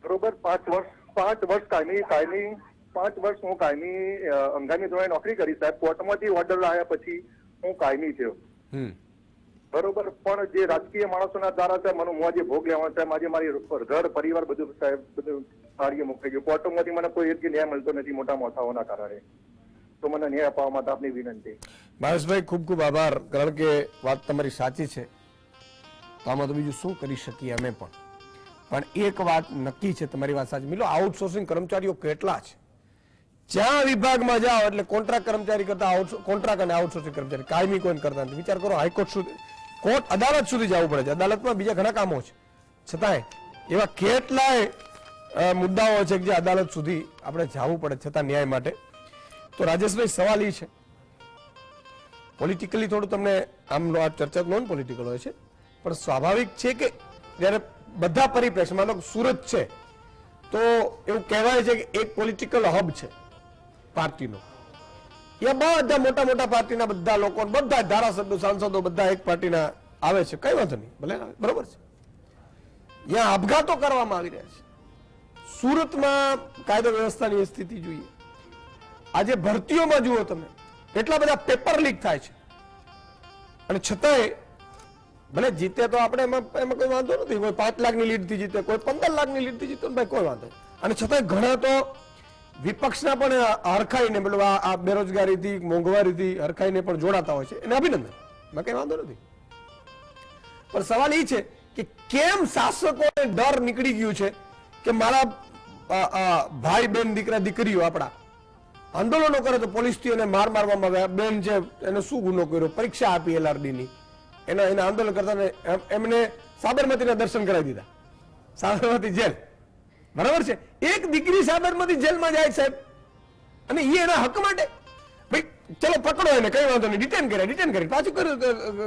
S6: બરોબર. 5 વર્ષ કાયમી 5 વર્ષ હું કાયમી હંગામી ધોરણે નોકરી કરી સાહેબ. કોર્ટમાંથી ઓર્ડર આવ્યા પછી હું કાયમી થયો, બરોબર. પણ જે રાજકીય માણસોના દ્વારા સાહેબ મને હું આજે ભોગ લેવાનો સાહેબ, આજે મારી ઘર પરિવાર બધું સાહેબ બધું સાડીએ મૂકી ગયું. કોર્ટોમાંથી મને કોઈ એક ન્યાય મળતો નથી મોટા મોથાઓના કારણે. તો મને ન્યાય અપાવવા માટે આપની વિનંતી.
S1: ભાવેશભાઈ ખૂબ ખૂબ આભાર. કારણ કે વાત તમારી સાચી છે. તો આમાં તો બીજું શું કરી શકીએ અમે પણ એક વાત નક્કી છે, તમારી વાત સાચી. મિત્રો, આઉટસોર્સિંગ કર્મચારીઓ કેટલા છે? જ્યાં વિભાગમાં જાઓ એટલે કોન્ટ્રાક્ટ કર્મચારી કરતા કોન્ટ્રાક્ટ અને આઉટસોર્સિંગ કર્મચારી કાયમી કોઈ કરતા નથી. વિચાર કરો, હાઈકોર્ટ સુધી, કોર્ટ અદાલત સુધી જવું પડે છે. અદાલતમાં બીજા ઘણા કામો છે, છતાંય એવા કેટલાય મુદ્દાઓ છે કે જે અદાલત સુધી આપણે જવું પડે છતાં ન્યાય માટે. તો રાજેશભાઈ, સવાલ એ છે, પોલિટિકલી થોડું તમને આમ આ ચર્ચા નોન પોલિટિકલ હોય છે, પણ સ્વાભાવિક છે કે જયારે બધા પરિપ્રેક્ષમાં, સુરત છે તો એવું કહેવાય છે કે એક પોલિટિકલ હબ છે પાર્ટીનો. એ બધા મોટા મોટા પાર્ટીના બધા લોકો, બધા ધારાસભ્યો, સાંસદો બધા એક પાર્ટીના આવે છે. કઈ વાંધો નહીં, ભલે આવે, બરોબર છે. ત્યાં આપઘાતો કરવામાં આવી રહ્યા છે. સુરતમાં કાયદો વ્યવસ્થાની સ્થિતિ જોઈએ. આજે ભરતીઓમાં જુઓ તમે, એટલા બધા પેપર લીક થાય છે, અને છતાંય ભલે જીતે તો આપણે એમાં કોઈ વાંધો નથી. કોઈ 5 લાખની લીડથી જીતે, કોઈ 15 લાખની લીડથી જીતે, ભાઈ કોઈ વાંધો નહીં. અને છતાંય ઘણા તો વિપક્ષના પણ હરખાઈને, મતલબ આ બેરોજગારીથી, મોંઘવારીથી હરખાઈને પણ જોડાતા હોય છે. એને અભિનંદન, એમાં કઈ વાંધો નથી. પણ સવાલ એ છે કે કેમ શાસકોને ડર નીકળી ગયું છે કે મારા ભાઈ બેન દીકરા દીકરીઓ આપણા આંદોલનો કરે તો પોલીસથી એને માર મારવામાં આવે. બેન છે એને શું ગુનો કર્યો, પરીક્ષા આપી LRD ની, એના આંદોલન કરતા એમને સાબરમતીના દર્શન કરાવી દીધા, સાબરમતી જેલ, બરાબર છે. એક દીકરી સાબરમતી જેલમાં જાય સાહેબ, અને એ એના હક માટે, ભાઈ ચલો પકડો એને, કઈ વાંધો નહીં, ડિટેન કરી પાછું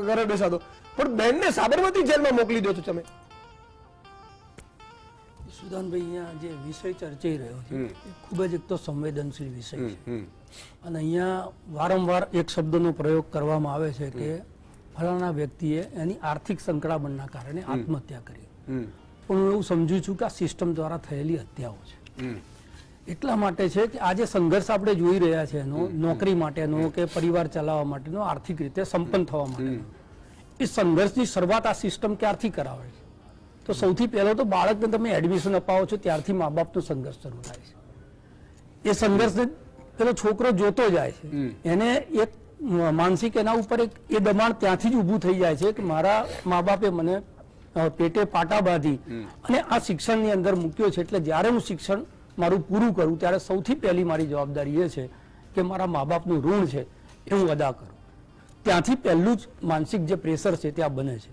S1: ઘરે બેસા દો, પણ બેનને સાબરમતી જેલમાં મોકલી દો છો તમે.
S7: સુદાનભાઈ, અહીંયા જે વિષય ચર્ચાઈ રહ્યો છે એ ખૂબ જ એક તો સંવેદનશીલ વિષય છે, અને અહીંયા વારંવાર એક શબ્દનો પ્રયોગ કરવામાં આવે છે કે ફલાણા વ્યક્તિએ એની આર્થિક સંકળામણના કારણે આત્મહત્યા કરી. પણ હું એવું સમજુ છું કે આ સિસ્ટમ દ્વારા થયેલી હત્યાઓ છે. એટલા માટે છે કે આજે સંઘર્ષ આપણે જોઈ રહ્યા છે એનો, નોકરી માટેનો કે પરિવાર ચલાવવા માટેનો, આર્થિક રીતે સંપન્ન થવા માટેનો, એ સંઘર્ષની શરૂઆત આ સિસ્ટમ ક્યારથી કરાવે છે? તો સૌથી પહેલો તો બાળકને તમે એડમિશન અપાવો છો ત્યારથી મા બાપનો સંઘર્ષ શરૂ થાય છે. એ સંઘર્ષને પેલો છોકરો જોતો જાય છે, એને એક માનસિક એના ઉપર એક એ દબાણ ત્યાંથી જ ઊભું થઈ જાય છે કે મારા મા બાપે મને પેટે પાટા બાંધી અને આ શિક્ષણની અંદર મૂક્યો છે, એટલે જ્યારે હું શિક્ષણ મારું પૂરું કરું ત્યારે સૌથી પહેલી મારી જવાબદારી એ છે કે મારા મા બાપનું ઋણ છે એ હું અદા કરું. ત્યાંથી પહેલું જ માનસિક જે પ્રેશર છે ત્યાં બને છે.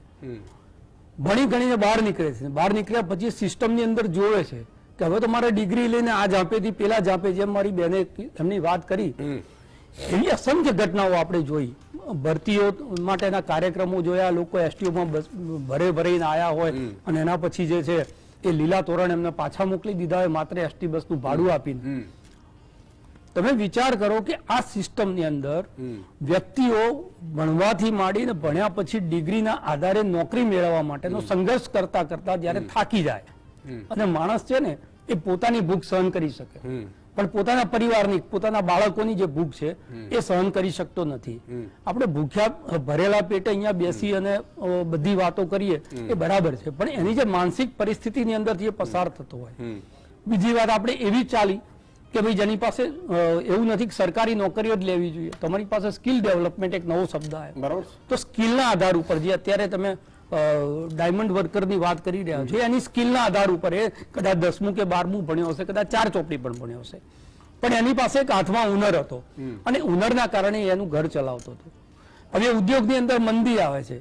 S7: ભણી ગણીને બહાર નીકળે છે, બહાર નીકળ્યા પછી સિસ્ટમની અંદર જોવે છે કે હવે તો મારે ડિગ્રી લઈને આ ઝાંપેથી પેલા ઝાંપે, જેમ મારી બેને એમની વાત કરી એવી અસંખ્ય ઘટનાઓ આપણે જોઈ. ભરતીઓ માટેના કાર્યક્રમો જોયા, લોકો એસટીઓમાં ભરીને આવ્યા હોય અને એના પછી જે છે એ લીલા તોરણ એમને પાછા મોકલી દીધા હોય માત્ર એસટી બસનું ભાડું આપીને. તમે વિચાર કરો કે આ સિસ્ટમની અંદર વ્યક્તિઓ ભણવાથી માંડીને ભણ્યા પછી ડિગ્રીના આધારે નોકરી મેળવવા માટેનો સંઘર્ષ કરતા કરતા જ્યારે થાકી જાય અને માણસ છે ને એ પોતાની ભૂખ સહન કરી શકે પણ પોતાના પરિવારની, પોતાના બાળકોની જે ભૂખ છે એ સહન કરી શકતો નથી. આપણે ભૂખ્યા ભરેલા પેટે અહીંયા બેસી અને બધી વાતો કરીએ એ બરાબર છે, પણ એની જે માનસિક પરિસ્થિતિની અંદરથી એ પસાર થતો હોય. બીજી વાત આપણે એવી ચાલી કે ભાઈ જેની પાસે એવું નથી કે સરકારી નોકરીઓ જ લેવી જોઈએ, તમારી પાસે સ્કિલ ડેવલપમેન્ટ એક નવો શબ્દ આવ્યો, બરાબર, તો સ્કિલના આધાર ઉપર જે અત્યારે તમે ડાયમંડ વર્કરની વાત કરી રહ્યા છો એની સ્કિલના આધાર ઉપર એ કદાચ 10મું કે 12મું ભણ્યો હશે, કદાચ 4 ચોપડી પણ ભણ્યો હશે, પણ એની પાસે એક હાથમાં હુનર હતો અને હુનરના કારણે એનું ઘર ચલાવતો હતો. હવે ઉદ્યોગની અંદર મંદી આવે છે,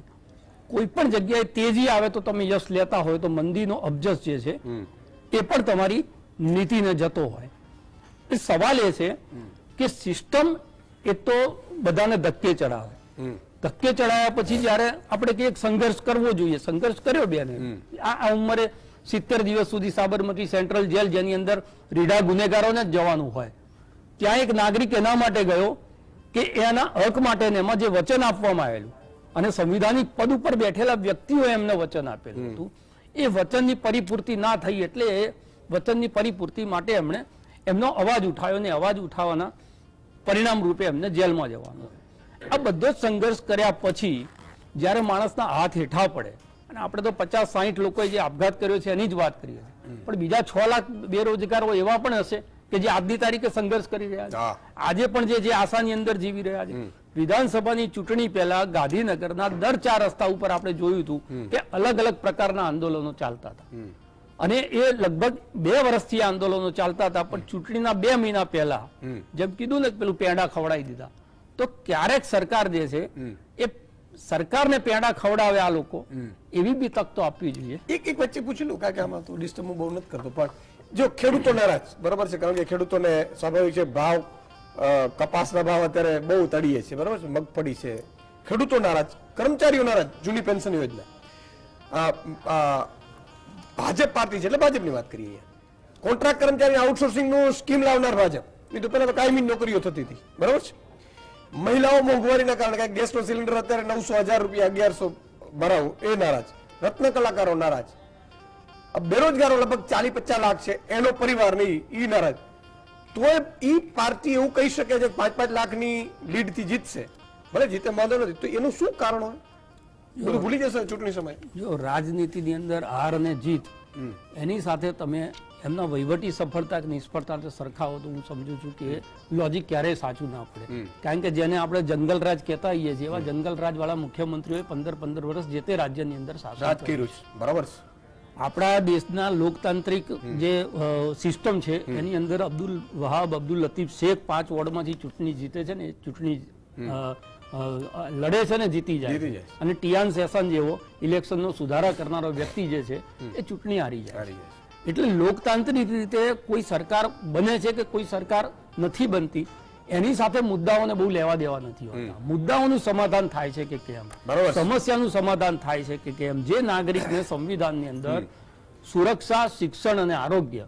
S7: કોઈ પણ જગ્યાએ તેજી આવે તો તમે યશ લેતા હોય તો મંદીનો અબજસ જે છે એ પણ તમારી નીતિને જતો હોય. એ સવાલ એ છે કે સિસ્ટમ એ તો બધાને ધક્કે ચડાવે, ધક્કે ચડાયા પછી જયારે આપણે કે એક સંઘર્ષ કરવો જોઈએ, સંઘર્ષ કર્યો બેને. આ ઉંમરે 70 દિવસ સુધી સાબરમતી સેન્ટ્રલ જેલ જેની અંદર રીઢા ગુનેગારોને જ જવાનું હોય, ત્યાં એક નાગરિક એના માટે ગયો કે એના હક માટે એમાં જે વચન આપવામાં આવેલું અને સંવિધાનિક પદ ઉપર બેઠેલા વ્યક્તિઓએ એમને વચન આપેલું હતું એ વચનની પરિપૂર્તિ ના થઈ એટલે એ વચનની પરિપૂર્તિ માટે એમણે એમનો અવાજ ઉઠાવ્યો ને અવાજ ઉઠાવવાના પરિણામ રૂપે એમને જેલમાં જવાનું. આ બધો જ સંઘર્ષ કર્યા પછી જ્યારે માણસના હાથ હેઠા પડે, અને આપણે તો 50-60 લોકોએ જે આપઘાત કર્યો છે એની જ વાત કરીએ, પણ બીજા 6 લાખ બેરોજગારો એવા પણ હશે કે જે આજની તારીખે સંઘર્ષ કરી રહ્યા છે, આજે પણ જે આશાની અંદર જીવી રહ્યા છે. વિધાનસભાની ચૂંટણી પહેલા ગાંધીનગરના દર 4 રસ્તા ઉપર આપણે જોયું હતું કે અલગ અલગ પ્રકારના આંદોલનો ચાલતા હતા અને એ લગભગ 2 વર્ષથી આંદોલનો ચાલતા હતા, પણ ચૂંટણીના 2 મહિના પહેલા જેમ કીધું ને પેલું પેંડા ખવડાવી દીધા, તો ક્યારેક સરકાર જે છે એ સરકારને પેંડા ખવડાવે આ લોકો એવી બી તક તો આપવી જોઈએ.
S1: એક વચ્ચે પૂછી લઉં, કારણ કે આમાં તો ડિસ્ટર્બ હું બહુ નથી કરતો, પણ જો ખેડૂતો નારાજ, બરાબર છે, કારણ કે ખેડૂતોને સ્વાભાવિક છે ભાવ, કપાસના ભાવ અત્યારે બહુ તળીએ છે, બરાબર છે, મગફળી છે, ખેડૂતો નારાજ, કર્મચારીઓ નારાજ, જૂની પેન્શન યોજના, ભાજપ પાર્ટી છે એટલે ભાજપની વાત કરીએ, કોન્ટ્રાક્ટ કર્મચારી આઉટસોર્સિંગ નું સ્કીમ લાવનાર ભાજપ, એ તો પેલા તો કાયમી નોકરીઓ થતી હતી, બરાબર છે. મહિલાઓ મોંઘવારીના કારણે ગેસનો સિલિન્ડર અત્યારે 900,000 રૂપિયા 1100 ભરાવું એ નારાજ, રત્ન કલાકારો નારાજ, બેરોજગારો લગભગ 40-50 લાખ છે એનો પરિવાર નહીં ઈ નારાજ. તો ઈ પાર્ટી એવું કહી શકે છે 5-5 લાખની લીડ થી જીતશે, ભલે જીતે વાંધો નથી, તો એનું શું કારણ હોય? બધું ભૂલી જશે ચૂંટણી સમય.
S7: જો રાજનીતિની અંદર હાર અને જીત એની સાથે તમે એમના વહીવટી સફળતા કે નિષ્ફળતા સરખાવો તો હું સમજુ છું કે લોજિક ક્યારેય સાચું ના પડે. કારણ કે જેને આપણે જંગલ રાજ કહેતા હોઈએ છીએ એવા જંગલ રાજ વાળા મુખ્યમંત્રીઓએ 15 વર્ષ જે તે રાજ્યની અંદર શાસન કર્યું છે, બરાબર છે. આપણા દેશના લોકતાંત્રિક જે સિસ્ટમ છે એની અંદર અબ્દુલ વહાબ, અબ્દુલ લતીફ શેખ 5 વોર્ડમાંથી ચૂંટણી જીતે છે ને એ ચૂંટણી લડે છે ને જીતી જાય, અને ટિયાન સેશન જેવો ઇલેક્શનનો સુધારા કરનારો વ્યક્તિ જે છે એ ચૂંટણી હારી જાય. એટલે લોકતાંત્રિક રીતે કોઈ સરકાર બને છે કે કોઈ સરકાર નથી બનતી એની સાથે મુદ્દાઓને બહુ લેવા દેવા નથી હોતા. મુદ્દાઓનું સમાધાન થાય છે કે કેમ, સમસ્યાનું સમાધાન થાય છે કે કેમ, જે નાગરિકને સંવિધાનની અંદર સુરક્ષા, શિક્ષણ અને આરોગ્ય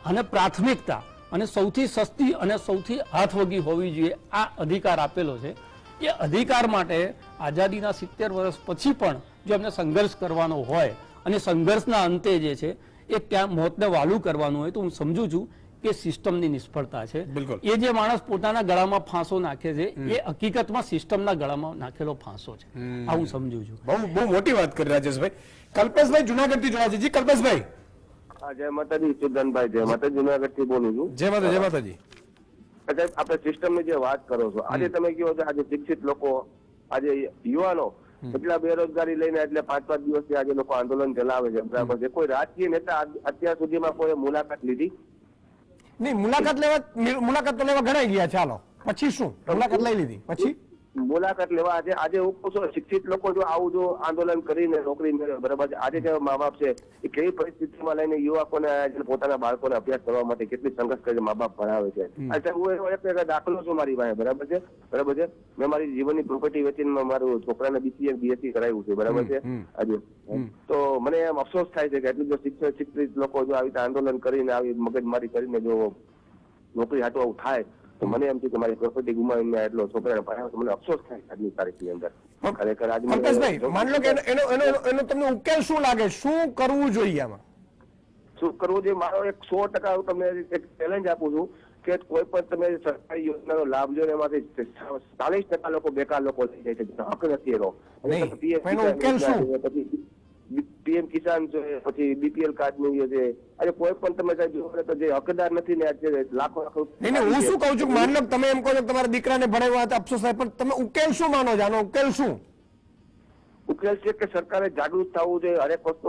S7: અને પ્રાથમિકતા અને સૌથી સસ્તી અને સૌથી હાથવગી હોવી જોઈએ આ અધિકાર આપેલો છે. એ અધિકાર માટે આઝાદીના 70 વર્ષ પછી પણ જો એમને સંઘર્ષ કરવાનો હોય અને સંઘર્ષના અંતે જે છે એ ત્યાં મોતને વાલું કરવાનું હોય તો હું સમજુ છું કે સિસ્ટમની નિષ્ફળતા છે. એ જે માણસ પોતાના ગળામાં ફાંસો નાખે છે એ હકીકતમાં સિસ્ટમના ગળામાં નાખેલો ફાંસો છે, આ હું સમજુ છું.
S1: બહુ મોટી વાત કરી રાજેશભાઈ. કલ્પેશભાઈ જુનાગઢથી જોડાયા છે. જી કલ્પેશભાઈ.
S2: જય માતાજી, ચિંતનભાઈ જય માતાજી, જુનાગઢ થી બોલું છું.
S1: જય માતા, જય માતાજી.
S2: સાહેબ, આપણે સિસ્ટમ ની જે વાત કરો છો, આજે તમે કહો છો આજે શિક્ષિત લોકો, આજે યુવાનો એટલા બેરોજગારી લઈને એટલે 5-5 દિવસથી આજે લોકો આંદોલન ચલાવે છે, બરાબર છે. કોઈ રાજકીય નેતા અત્યાર સુધીમાં કોઈ મુલાકાત લીધી?
S1: નહીં, મુલાકાત તો લેવા ઘણા ગયા, ચાલો પછી શું, મુલાકાત લઈ લીધી પછી
S2: મુલાકાત લેવા આજે હું કહું છું, શિક્ષિત લોકો જો આવું જો આંદોલન કરીને નોકરી મેળવે, બરાબર છે. આજે જે મા બાપ છે એ કેવી પરિસ્થિતિમાં લઈને યુવકોને પોતાના બાળકોને અભ્યાસ કરવા માટે કેટલી સંઘર્ષ કરીને મા બાપ ભણાવે છે. આજે હું એનો એક દાખલો છું મારી પાસે, બરાબર છે, બરાબર છે. મેં મારી જીવનની પ્રોપર્ટી વેચીને મારું છોકરાને BCA BSc કરાવ્યું છે, બરાબર છે. આજે તો મને એમ અફસોસ થાય છે કે એટલું જો શિક્ષિત લોકો જો આવી રીતે આંદોલન કરીને આવી મગજમારી કરીને જો નોકરી હાટું આવું થાય તો મને એમ છે કે મારી પ્રોપર્ટી ગુમાવીને એટલો છોકરાને ભણાવ્યો, મને અફસોસ થાય આજની તારીખની અંદર. ખરેખર આજે
S1: પંકજભાઈ, માન લો કે એનો તમને ઉકેલ શું લાગે, શું કરવું જોઈએ આમાં?
S2: શું કરવું જોઈએ? મારો એક 100% હું તમને એક ચેલેન્જ આપું છું કે કોઈ પણ તમે સરકારી યોજનાનો લાભ લો, એમાંથી 40% લોકો બેકાર લોકો થઈ જાય છે, હક નથી એનો.
S1: એનો ઉકેલ શું?
S2: PM કિસાન છે, પછી BPL કાર્ડ નું છે. આજે કોઈ પણ તમે જોવો તો જે હકદાર નથી ને આજે લાખો
S1: નહીં, હું શું કહું છું, માન લો તમે એમ કહો છો તમારા દીકરાને ભણાવ્યા હતા, અફસોસ થાય, પણ તમે ઉકેલ શું માનો છો? આનો ઉકેલ શું?
S2: ઉકેલ છે કે સરકારે જાગૃત થવું જોઈએ હરેક વસ્તુ.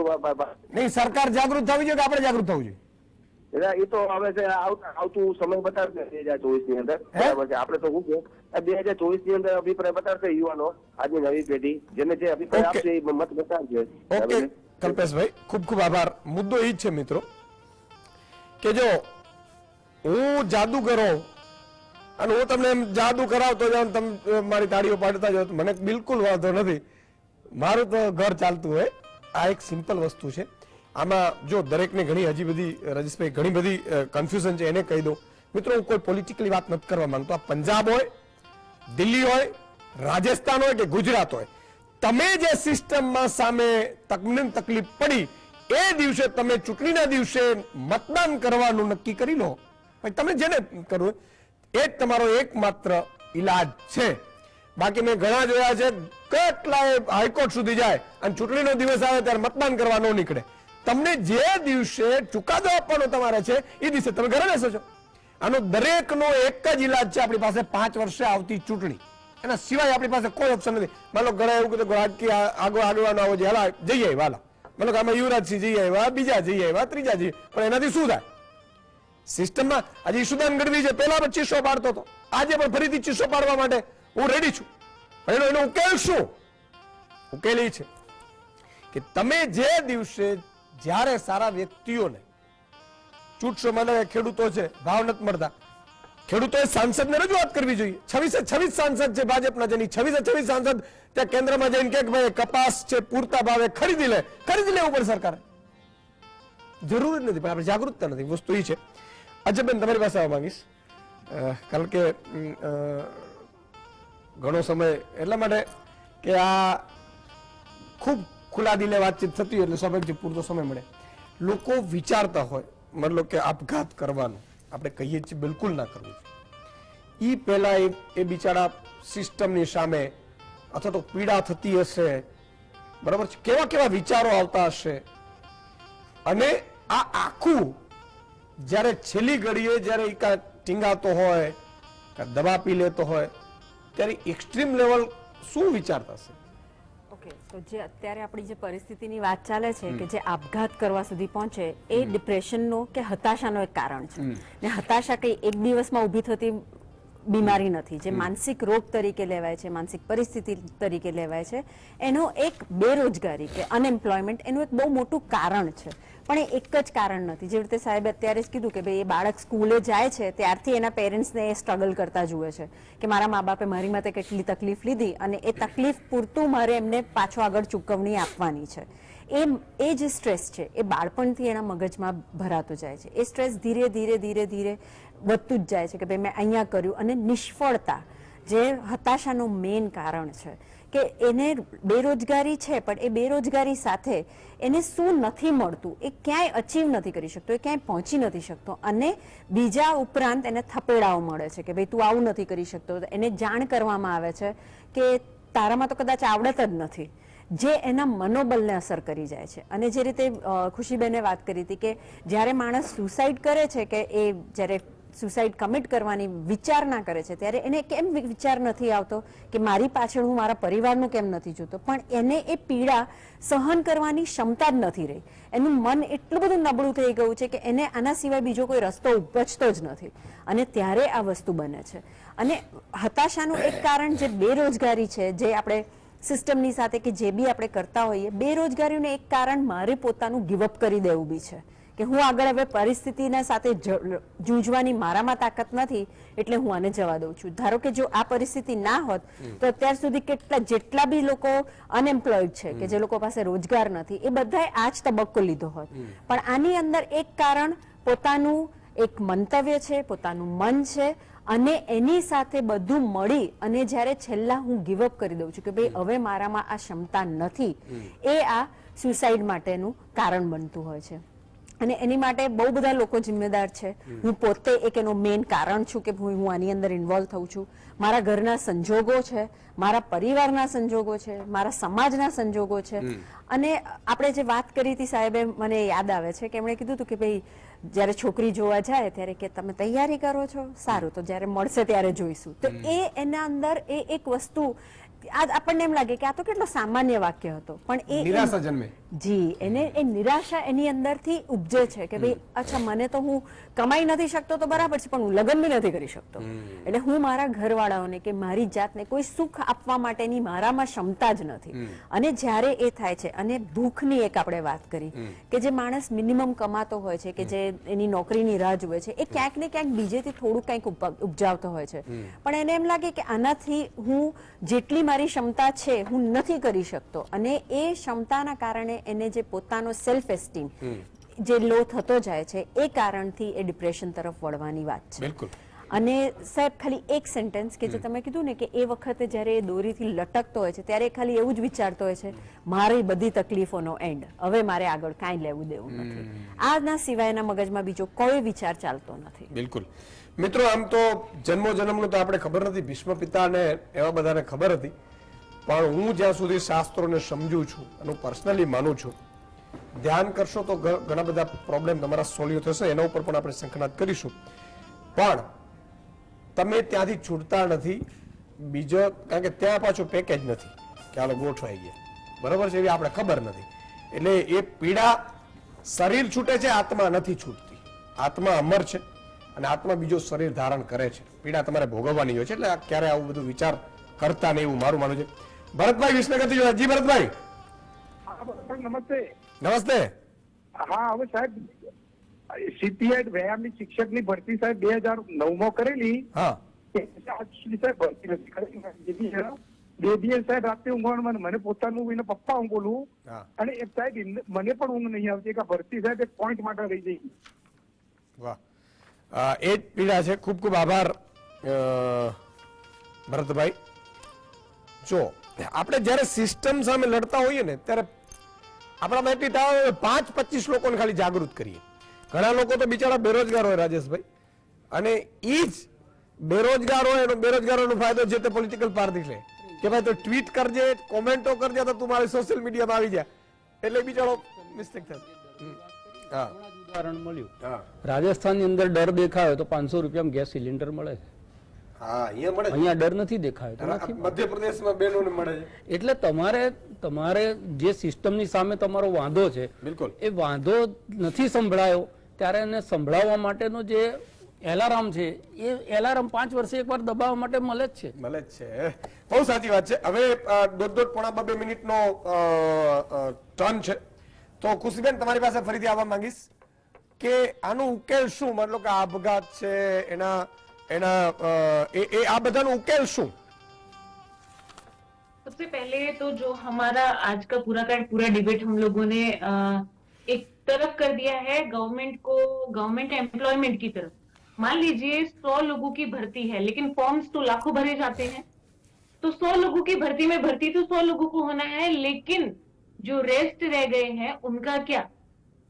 S1: નહીં, સરકાર જાગૃત થવી જોઈએ કે આપણે જાગૃત થવું જોઈએ?
S2: એ તો હવે છે આવતું સમય બતાવશે 2024 ની અંદર, બરાબર છે. આપણે તો શું છે 2024 ની અંદર અભિપ્રાય બતાવશે યુવાનો, આજની નવી પેઢી જેને જે અભિપ્રાય આપશે એ મત બતાવશે.
S1: ઓકે કલ્પેશભાઈ, ખૂબ ખૂબ આભાર. મુદ્દો એ જ છે મિત્રો કે જો હું જાદુગર હોઉં અને હું તમને એમ જાદુ કરાવતો જાઉં, તમે મારી તાળીઓ પાડતા જાઓ, મને બિલકુલ વાંધો નથી, મારું તો ઘર ચાલતું હોય. આ એક સિમ્પલ વસ્તુ છે. આમાં જો દરેકને ઘણી હજી બધી, રાજેશભાઈ, ઘણી બધી કન્ફ્યુઝન છે, એને કહી દઉં મિત્રો. હું કોઈ પોલિટિકલી વાત નથી કરવા માંગતો. આ પંજાબ હોય, દિલ્હી હોય, રાજસ્થાન હોય કે ગુજરાત હોય, તમે જે સિસ્ટમમાં સામે તકલીફ પડી એ દિવસે તમે ચૂંટણીના દિવસે મતદાન કરવાનું નક્કી કરી લો. તમે જેને કરવું એ જ તમારો એકમાત્ર ઈલાજ છે. બાકી મેં ઘણા જોયા છે કેટલાય હાઈકોર્ટ સુધી જાય અને ચૂંટણીનો દિવસ આવે ત્યારે મતદાન કરવા ન નીકળે. તમને જે દિવસે ચુકાદો આપવાનો તમારે છે એ દિવસે તમે ઘરે બેસો છો. આનો દરેકનો એક જ ઈલાજ છે. આપણી પાસે 5 વર્ષે આવતી ચૂંટણી, એના સિવાય આપણી પાસે કોઈ ઓપ્શન નથી. માનો ઘણા એવું કીધું રાજકીય આગળ આવો છે, હાલા જઈએ આવ્યા, માનો કે આમાં યુવરાજસિંહ જઈ આવ્યા, બીજા જઈ આવ્યા, ત્રીજા જઈ, પણ એનાથી શું થાય? સિસ્ટમમાં આજે ઈશુદાન ગઢવી છે, પહેલા 2500 પાડતો હતો, આજે પણ ફરીથી 2500 પાડવા માટે હું રેડી છું. એનો ઉકેલ શું? ઉકેલ એ છે કે તમે જે દિવસે જ્યારે સારા વ્યક્તિઓને ચૂંટશો, મને ખેડૂતો છે, ભાવ નથી મળતા, ખેડૂતોએ સાંસદને રજૂઆત કરવી જોઈએ. 26 સાંસદ છે ભાજપના, જેની 26 સાંસદ ત્યાં કેન્દ્રમાં જઈને કે ભાઈ કપાસ છે પૂરતા ભાવે ખરીદી લેવું પડે સરકારે. જરૂર જ નથી, પણ આપણે જાગૃતતા નથી. વસ્તુ એ છે. અજયબેન, તમારી પાસે આવવા માંગીશ, કારણ કે ઘણો સમય એટલા માટે કે આ ખૂબ ખુલ્લા દિલે વાતચીત થતી હોય એટલે સ્વાભાવિક છે પૂરતો સમય મળે. લોકો વિચારતા હોય મતલબ કે આપઘાત કરવાનું આપણે કહીએ છીએ બિલકુલ ના કરવું જોઈએ. એ પહેલા એ બિચારા સિસ્ટમની સામે અથવા તો પીડા થતી હશે, બરાબર છે, કેવા કેવા વિચારો આવતા હશે. અને આ આખું જ્યારે છેલ્લી ઘડીએ જ્યારે એ કાંઈ ટીંગાતો હોય, કાંઈ દવા પી લેતો હોય, ત્યારે એક્સ્ટ્રીમ લેવલ શું વિચારતા હશે?
S8: ઓકે, તો જે અત્યારે આપણી જે પરિસ્થિતિની વાત ચાલે છે કે જે આપઘાત કરવા સુધી પહોંચે એ ડિપ્રેશનનો કે હતાશાનો એક કારણ છે. ને હતાશા કઈ એક દિવસમાં ઊભી થતી બીમારી નથી, જે માનસિક રોગ તરીકે લેવાય છે, માનસિક પરિસ્થિતિ તરીકે લેવાય છે. એનો એક બેરોજગારી કે અનએમ્પ્લોયમેન્ટ એનું એક બહુ મોટું કારણ છે, પણ એ એક જ કારણ નથી. જે રીતે સાહેબે અત્યારે જ કીધું કે ભાઈ એ બાળક સ્કૂલે જાય છે ત્યારથી એના પેરેન્ટ્સને એ સ્ટ્રગલ કરતા જુએ છે કે મારા મા બાપે મારી માટે કેટલી તકલીફ લીધી અને એ તકલીફ પૂરતું મારે એમને પાછો આગળ ચૂકવણી આપવાની છે. એ જે સ્ટ્રેસ છે એ બાળપણથી એના મગજમાં ભરાતો જાય છે. એ સ્ટ્રેસ ધીરે ધીરે ધીરે ધીરે વધતું જ જાય છે કે ભાઈ મેં અહીંયા કર્યું. અને નિષ્ફળતા જે હતાશાનું મેઇન કારણ છે કે એને બેરોજગારી છે, પણ એ બેરોજગારી સાથે એને શું નથી મળતું, એ ક્યાંય અચીવ નથી કરી શકતો, એ ક્યાંય પહોંચી નથી શકતો. અને બીજા ઉપરાંત એને થપેડાઓ મળે છે કે ભાઈ તું આવું નથી કરી શકતો. એને જાણ કરવામાં આવે છે કે તારામાં તો કદાચ આવડત જ નથી, જે એના મનોબળને અસર કરી જાય છે. અને જે રીતે ખુશીબેને વાત કરી હતી કે જ્યારે માણસ સુસાઇડ કરે છે કે એ જ્યારે સુસાઇડ કમિટ કરવાની વિચારણા કરે છે ત્યારે એને કેમ વિચાર નથી આવતો કે મારી પાછળ હું મારા પરિવારનું કેમ નથી જોતો, પણ એને એ પીડા સહન કરવાની ક્ષમતા જ નથી રહી. એનું મન એટલું બધું નબળું થઈ ગયું છે કે એને આના સિવાય બીજો કોઈ રસ્તો ઉપજતો જ નથી, અને ત્યારે આ વસ્તુ બને છે. અને હતાશાનું એક કારણ જે બેરોજગારી છે, જે આપણે સિસ્ટમની સાથે કે જે બી આપણે કરતા હોઈએ, બેરોજગારીનું એક કારણ મારે પોતાનું ગિવઅપ કરી દેવું બી છે કે હું આગળ હવે પરિસ્થિતિના સાથે જૂંઝવાની મારામાં તાકાત નથી એટલે હું આને જવા દઉં છું. ધારો કે જો આ પરિસ્થિતિ ના હોત તો અત્યાર સુધી જેટલા બી લોકો અનએમ્પ્લોયડ છે કે જે લોકો પાસે રોજગાર નથી, એ બધાએ આ જ તબક્કો લીધો હોત. પણ આની અંદર એક કારણ પોતાનું એક મંતવ્ય છે, પોતાનું મન છે, અને એની સાથે બધું મળી અને જ્યારે છેલ્લા હું ગિવઅપ કરી દઉં છું કે ભાઈ હવે મારામાં આ ક્ષમતા નથી, એ આ સુસાઇડ માટેનું કારણ બનતું હોય છે. અને એની માટે બહુ બધા લોકો જિમ્મેદાર છે. હું પોતે એક એનો મેઇન કારણ છું કે હું આની અંદર ઇન્વોલ્વ થઉં છું. મારા ઘરના સંજોગો છે, મારા પરિવારના સંજોગો છે, મારા સમાજના સંજોગો છે. અને આપણે જે વાત કરી હતી સાહેબે, મને યાદ આવે છે કે એમણે કીધું હતું કે ભાઈ જ્યારે છોકરી જોવા જાય ત્યારે કે તમે તૈયારી કરો છો, સારું તો જ્યારે મળશે ત્યારે જોઈશું. તો એના અંદર એ એક વસ્તુ આપણને એમ લાગે કે આ તો કેટલો સામાન્ય વાક્ય હતો, પણ એ
S1: નિરાશા જન્મે.
S8: જી, એને એ નિરાશા એની અંદરથી ઉપજે છે કે ભાઈ અચ્છા મને તો હું કમાઈ નથી શકતો તો બરાબર છે, પણ હું લગ્ન બી નથી કરી શકતો. એટલે હું મારા ઘરવાળાઓને કે મારી જાતને કોઈ સુખ આપવા માટેની મારામાં ક્ષમતા જ નથી. અને જ્યારે એ થાય છે, અને ભૂખની એક આપણે વાત કરી કે જે માણસ મિનિમમ કમાતો હોય છે કે જે એની નોકરીની રાહ જુએ છે, એ ક્યાંક ને ક્યાંક બીજેથી થોડું કંઈક ઉપજાવતો હોય છે, પણ એને એમ લાગે કે આનાથી હું જેટલી મારી ક્ષમતા છે હું નથી કરી શકતો, અને એ ક્ષમતાના કારણે એને જે પોતાનો સેલ્ફ એસ્ટીમ જે લો થતો જાય છે, એ કારણથી એ ડિપ્રેશન તરફ વળવાની વાત છે.
S1: બિલકુલ.
S8: અને સાહેબ ખાલી એક સેન્ટેન્સ કે જે તમે કીધું ને કે એ વખતે જ્યારે એ દોરીથી લટકતો હોય છે ત્યારે ખાલી એવું જ વિચારતો હોય છે મારી બધી તકલીફોનો એન્ડ, હવે મારે આગળ કાંઈ લેવું દેવું નથી. આના સિવાયના મગજમાં બીજો કોઈ વિચાર ચાલતો નથી.
S1: બિલકુલ. મિત્રો, આમ તો જન્મો જન્મનું તો આપણે ખબર નથી, ભીષ્મ પિતાને એવા બધાને ખબર હતી, પણ હું જ્યાં સુધી શાસ્ત્રોને સમજું છું અને પર્સનલી માનું છું, ધ્યાન કરશો તો ઘણા બધા પ્રોબ્લેમ તમારા સોલ્વ થશે. એના ઉપર પણ આપણે સંકનાત કરીશું, પણ તમે ત્યાંથી છૂટતા નથી. બીજો કારણ કે ત્યાં પાછું પેકેજ નથી કે આલો ગોઠવાઈ ગયા, બરોબર છે, એવી આપણે ખબર નથી. એટલે એ પીડા શરીર છૂટે છે, આત્મા નથી છૂટતી. આત્મા અમર છે અને આત્મા બીજો શરીર ધારણ કરે છે. પીડા તમારે ભોગવવાની હોય છે, એટલે ક્યારે આવું બધું વિચાર કરતા નહીં, એવું મારું માનવું છે. ભરતભાઈ વિસનગરથી જોડા. જી ભરતભાઈ.
S6: નમસ્તે.
S1: નમસ્તે.
S6: હા, હવે સાહેબ સીપીએડ વ્યાયામની શિક્ષકની ભરતી સાહેબ 2009 કરેલી.
S1: હા.
S6: આજ સુધી સાહેબ ભરતી નથી કરેલી. બે દિવસ સાહેબ રાતે ઊંઘવાનું મને પોતાનું એને પપ્પા હું બોલું, અને એક સાહેબ મને પણ ઊંઘ નહીં આવતી કે ભરતી સાહેબ એક પોઈન્ટ માટે રહી જઈ.
S1: વાહ, એ જ પીડા છે. ખૂબ ખૂબ આભાર ભરતભાઈ. જો આપણે જયારે સિસ્ટમ સામે લડતા હોઈએ ને ત્યારે આપણામાં એટલી તાવ 5-25 લોકોને ખાલી જાગૃત કરીએ. ઘણા લોકો તો બિચારા બેરોજગાર હોય રાજેશભાઈ, અને એ જ બેરોજગાર હોય એનો બેરોજગારોનો ફાયદો જે તે પોલિટિકલ પાર્ટી લે કે ભાઈ તો ટ્વીટ કરજે, કોમેન્ટો કરજે તો તું મારી સોશિયલ મીડિયામાં આવી જાય, એટલે બિચારો મિસ્ટેક થાય.
S7: ઉદાહરણ મળ્યું, રાજસ્થાનની અંદર ડર દેખાયો તો 500 રૂપિયામાં ગેસ સિલિન્ડર મળે છે. અહીંયા ડર નથી દેખાયો,
S1: મધ્યપ્રદેશમાં બહેનોને મળે છે.
S7: એટલે તમારે જે સિસ્ટમની સામે તમારો વાંધો છે,
S1: બિલકુલ
S7: એ વાંધો નથી સંભળાયો ત્યારે એને સંભળાવવા માટેનો જે એલાર્મ છે, એ એલાર્મ 5 વર્ષે એકવાર દબાવવા માટે મળે જ
S1: છે. બહુ સાચી વાત છે. હવે 1.5-2 મિનિટનો ટર્ન છે, તો ખુશીબેન તમારી પાસે ફરીથી આવવા માંગીશ કે આનો ઉકેલ શું, મતલબ કે આપઘાત છે એના આ બધાનો उकेल શું?
S4: सबसे पहले तो जो हमारा आज का पूरा डिबेट हम लोगों ने एक तरफ कर दिया है गवर्नमेंट एम्प्लॉयमेंट की तरफ. मान लीजिए 100 लोगों की भर्ती है, लेकिन फॉर्म्स तो लाखों भरे जाते हैं, तो 100 लोगों की भर्ती में भर्ती तो 100 लोगों को होना है, लेकिन जो रेस्ट रह गए हैं उनका क्या?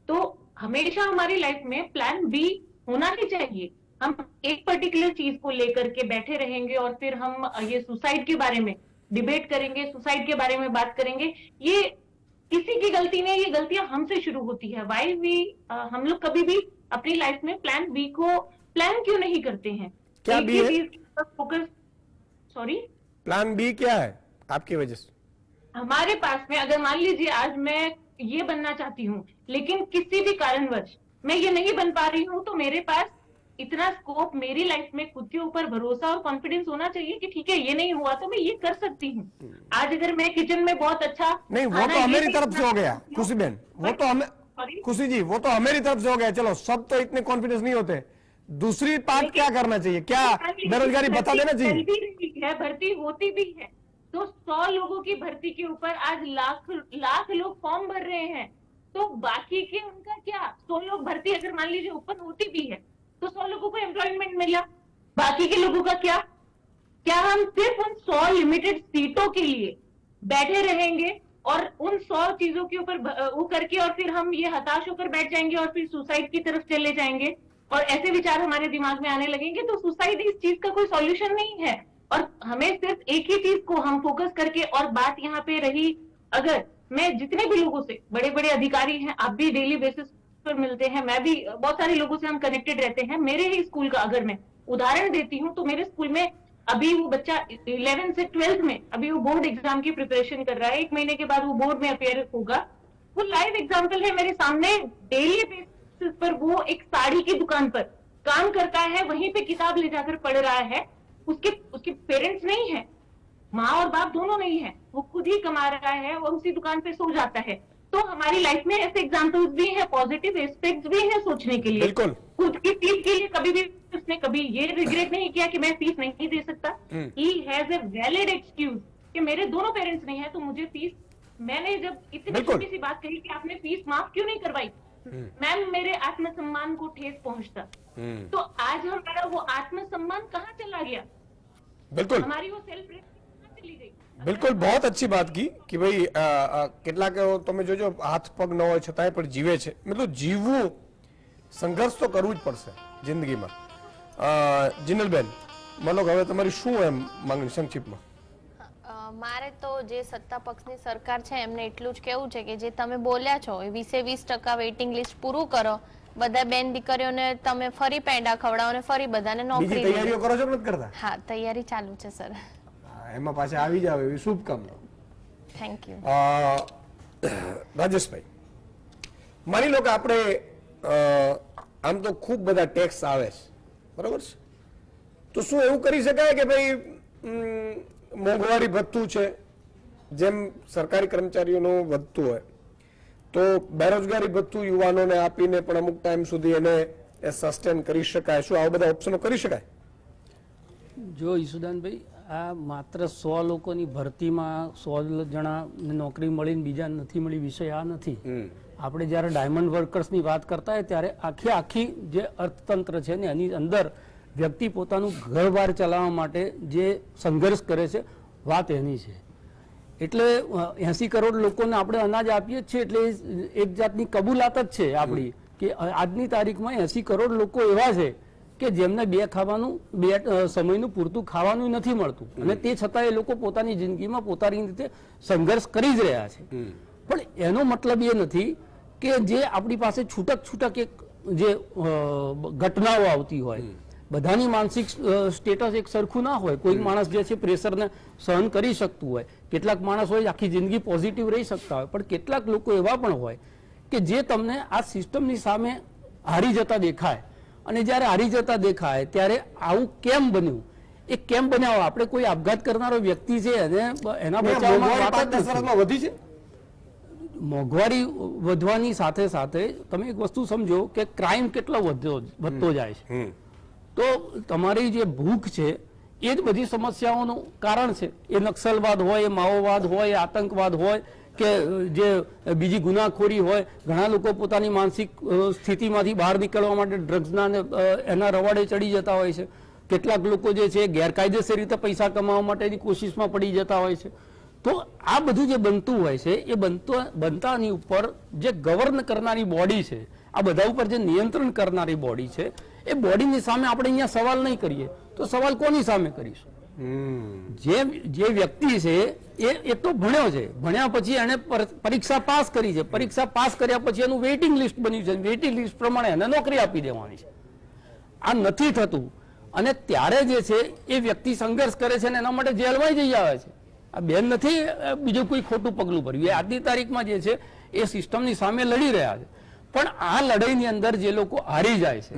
S4: तो हमेशा हमारी लाइफ में प्लान बी होना ही चाहिए. हम एक पर्टिकुलर चीज को लेकर के बैठे रहेंगे और फिर हम ये सुसाइड के बारे में डिबेट करेंगे, सुसाइड के बारे में बात करेंगे, ये किसी की गलती नहीं, ये गलतियां हमसे शुरू होती है। वाई वी हम लोग कभी भी अपनी लाइफ में प्लान बी को प्लान क्यों नहीं करते हैं?
S1: क्या
S4: एक
S1: बी
S4: ही
S1: है?
S4: चीज पर फोकस, सॉरी,
S1: प्लान बी क्या है आपकी वजह से?
S4: हमारे पास में अगर मान लीजिए आज मैं ये बनना चाहती हूँ, लेकिन किसी भी कारणवश मैं ये नहीं बन पा रही हूँ, तो मेरे पास इतना स्कोप, मेरी लाइफ में खुद के ऊपर भरोसा और कॉन्फिडेंस होना चाहिए कि ठीक है, ये नहीं हुआ तो मैं ये कर सकती हूँ। आज अगर मैं किचन में बहुत अच्छा
S1: नहीं, वो
S4: खाना
S1: तो
S4: ये
S1: हमारी
S4: नहीं
S1: तरफ से हो गया
S4: बना सकती हूँ,
S1: खुशी बहन, वो तो हमें,
S4: Sorry?
S1: खुशी जी वो तो हमारी तरफ से हो गया, चलो सब तो इतने कॉन्फिडेंस नहीं होते। दूसरी पार्ट क्या करना चाहिए, क्या बेरोजगारी बता देना चाहिए?
S4: चल भी रही है, भर्ती होती भी है, तो 100 लोगों की भर्ती के ऊपर आज लाख लोग फॉर्म भर रहे हैं, तो बाकी के उनका क्या? 100 लोग भर्ती अगर मान लीजिए ओपन होती भी है तो 100 लोगों को एम्प्लॉयमेंट मिला, बाकी के लोगों का क्या? क्या हम सिर्फ उन 100 लिमिटेड सीटों के लिए बैठे रहेंगे और उन 100 चीजों के ऊपर वो करके और फिर हम ये हताश होकर बैठ जाएंगे और फिर सुसाइड की तरफ चले जाएंगे और ऐसे विचार हमारे दिमाग में आने लगेंगे? तो सुसाइड इस चीज का कोई सॉल्यूशन नहीं है। और हमें सिर्फ एक ही चीज को हम फोकस करके, और बात यहाँ पे रही, अगर मैं जितने भी लोगों से, बड़े बड़े अधिकारी हैं, आप भी डेली बेसिस पर मिलते हैं, मैं भी बहुत सारे लोगों से हम कनेक्टेड रहते हैं। मेरे ही स्कूल का अगर मैं उदाहरण देती हूँ तो मेरे स्कूल में अभी वो बच्चा 11 से 12th में अभी वो बोर्ड एग्जाम की प्रिपरेशन कर रहा है, 1 महीने के बाद वो बोर्ड में अपेयर होगा। वो लाइव एग्जाम्पल है मेरे सामने, डेली बेसिस पर वो एक साड़ी की दुकान पर काम करता है, वहीं पे किताब ले जाकर पढ़ रहा है, उसके पेरेंट्स नहीं है, माँ और बाप दोनों नहीं है, वो खुद ही कमा रहा है और उसी दुकान पे सो जाता है। तो हमारी लाइफ में ऐसे एग्जाम्पल्स भी हैं, पॉजिटिव एस्पेक्ट्स भी हैं सोचने के लिए।
S1: बिल्कुल।
S4: खुद की फीस के लिए कभी भी उसने कभी ये रिग्रेट नहीं किया कि मैं फीस नहीं दे सकता। He has a valid excuse कि मेरे दोनों पेरेंट्स नहीं है तो मुझे फीस, मैंने जब इतनी छोटी सी बात कही कि आपने फीस माफ क्यों नहीं करवाई, मैम मेरे आत्मसम्मान को ठेस पहुंचता। तो आज हमारा वो आत्मसम्मान कहाँ चला गया?
S1: बिल्कुल,
S4: हमारी वो सेल्फ रेस्पेक्ट कहाँ चली गई?
S1: બિલકુલ बहुत अच्छी बात की कि भाई કેટલાક તમે જોજો હાથ પગ ન હોય છતાંય પણ જીવે છે, મતલબ જીવવું, સંઘર્ષ તો કરવું જ પડશે જિંદગીમાં। જિનલબેન મતલબ હવે તમારી શું એમ માંગણી સંક્ષિપ્તમાં?
S3: મારે તો જે સત્તા પક્ષની સરકાર છે એમને એટલું જ કહેવું છે કે જે તમે બોલ્યા છો એ 20% વેઇટિંગ લિસ્ટ પૂરું કરો, બધા બેન દીકરીઓને તમે ફરી પેંડા ખવડાવો ને ફરી બધાને
S1: બીજી
S3: નોકરી
S1: તૈયારીઓ કરો છો કે નથી કરતા?
S3: હા, તૈયારી ચાલુ છે સર।
S1: એમાં પાછા આવી જાવ એવી શુભકામનાઓ।
S3: Thank you.
S1: રાજેશભાઈ, માની લો કે આપણે આમ તો ખૂબ બધા ટેક્સ આવે છે, બરોબર છે, તો શું એવું કરી શકાય કે ભાઈ મોંઘવારી વધતું છે, જેમ સરકારી કર્મચારીઓનું વધતું હોય તો બેરોજગારી ભથ્થું યુવાનોને આપીને પણ અમુક ટાઈમ સુધી એને સસ્ટેન કરી શકાય? શું આવા બધા ઓપ્શનો કરી શકાય?
S7: જો ઈશુદાનભાઈ, આ માત્ર 100 લોકોની ભરતીમાં 100 જણા નોકરી મળીને બીજા નથી મળી વિષય આ નથી। આપણે જ્યારે ડાયમંડ વર્કર્સની વાત કરતા હોય ત્યારે આખી જે અર્થતંત્ર છે ને એની અંદર વ્યક્તિ પોતાનું ઘરબાર ચલાવવા માટે જે સંઘર્ષ કરે છે, વાત એની છે। એટલે 80 કરોડ લોકોને આપણે અનાજ આપીએ છીએ એટલે એક જાતની કબૂલાત જ છે આપણી કે આજની તારીખમાં 80 કરોડ લોકો એવા છે કે જેમને બે સમયનું પૂરતું ખાવાનું નથી મળતું અને તે છતાં એ લોકો પોતાની જિંદગીમાં પોતાની રીતે સંઘર્ષ કરી જ રહ્યા છે। પણ એનો મતલબ એ નથી કે જે આપણી પાસે છૂટક એક જે ઘટનાઓ આવતી હોય, બધાની માનસિક સ્ટેટસ એક સરખું ના હોય। કોઈ માણસ જે છે પ્રેશરને સહન કરી શકતું હોય, કેટલાક માણસ હોય આખી જિંદગી પોઝિટિવ રહી શકતા હોય, પણ કેટલાક લોકો એવા પણ હોય કે જે તમને આ સિસ્ટમની સામે હારી જતા દેખાય અને જ્યારે હારી જતા દેખાય ત્યારે આવું કેમ બન્યું, એ કેમ બન્યા? આપણે કોઈ આપઘાત કરનારો વ્યક્તિ છે અને એના બચાવમાં
S1: વધી છે
S7: મોંઘવારી વધવાની સાથે સાથે તમે એક વસ્તુ સમજો કે ક્રાઇમ કેટલો વધતો જાય છે, તો તમારી જે ભૂખ છે એ જ બધી સમસ્યાઓનું કારણ છે। એ નક્સલવાદ હોય, એ માઓવાદ હોય, એ આતંકવાદ હોય કે જે બીજી ગુનાખોરી હોય, ઘણા લોકો પોતાની માનસિક સ્થિતિમાંથી બહાર નીકળવા માટે ડ્રગ્સના એના રવાડે ચડી જતા હોય છે। કેટલાક લોકો જે છે ગેરકાયદેસર રીતે પૈસા કમાવા માટેની કોશિશમાં પડી જતા હોય છે। તો આ બધું જે બનતું હોય છે એ બનતાની ઉપર જે ગવર્ન કરનારી બોડી છે, આ બધા ઉપર જે નિયંત્રણ કરનારી બોડી છે, એ બોડીની સામે આપણે અહીંયા સવાલ નહીં કરીએ તો સવાલ કોની સામે કરીશું? જે વ્યક્તિ છે એ તો ભણ્યો છે, ભણ્યા પછી એને પરીક્ષા પાસ કરી છે, પરીક્ષા પાસ કર્યા પછી એનું વેઇટિંગ લિસ્ટ બન્યું છે, વેઇટિંગ લિસ્ટ પ્રમાણે એને નોકરી આપી દેવાની છે. આ નથી થતું અને ત્યારે જે છે એ વ્યક્તિ સંઘર્ષ કરે છે અને એના માટે જેલમાં જઈ આવે છે. આ બેન નથી બીજું કોઈ ખોટું પગલું ભર્યું, એ આજની તારીખમાં જે છે એ સિસ્ટમની સામે લડી રહ્યા છે. પણ આ લડાઈની અંદર જે લોકો હારી જાય છે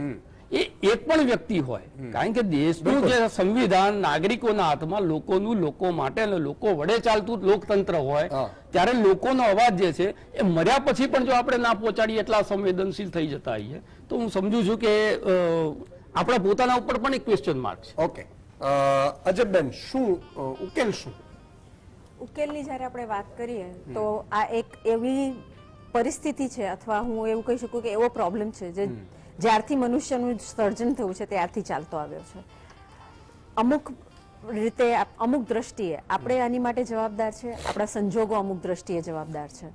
S7: એ એક પણ વ્યક્તિ હોય, કારણ કે દેશનું જે સંવિધાન નાગરિકોના હાથમાં લોકોનું લોકો માટે અને લોકો વડે ચાલતું લોકતંત્ર હોય ત્યારે લોકોનો અવાજ જે છે એ મર્યા પછી પણ જો આપણે ના પહોંચાડીએ એટલા સંવેદનશીલ થઈ જતા હોઈએ તો હું સમજુ છું કે આપણા પોતાના ઉપર પણ એક ક્વેશ્ચન માર્ક છે.
S1: ઓકે, અજબબેન, શું ઉકેલ શું?
S8: ઉકેલની જ્યારે આપણે વાત કરીએ તો આ એક એવી પરિસ્થિતિ છે અથવા હું એવું કહી શકું કે એવો પ્રોબ્લેમ છે જે જ્યારથી મનુષ્યનું સર્જન થયું છે ત્યારથી ચાલતો આવ્યો છે. અમુક રીતે અમુક દ્રષ્ટિએ આપણે આની માટે જવાબદાર છે, આપણા સંજોગો અમુક દ્રષ્ટિએ જવાબદાર છે.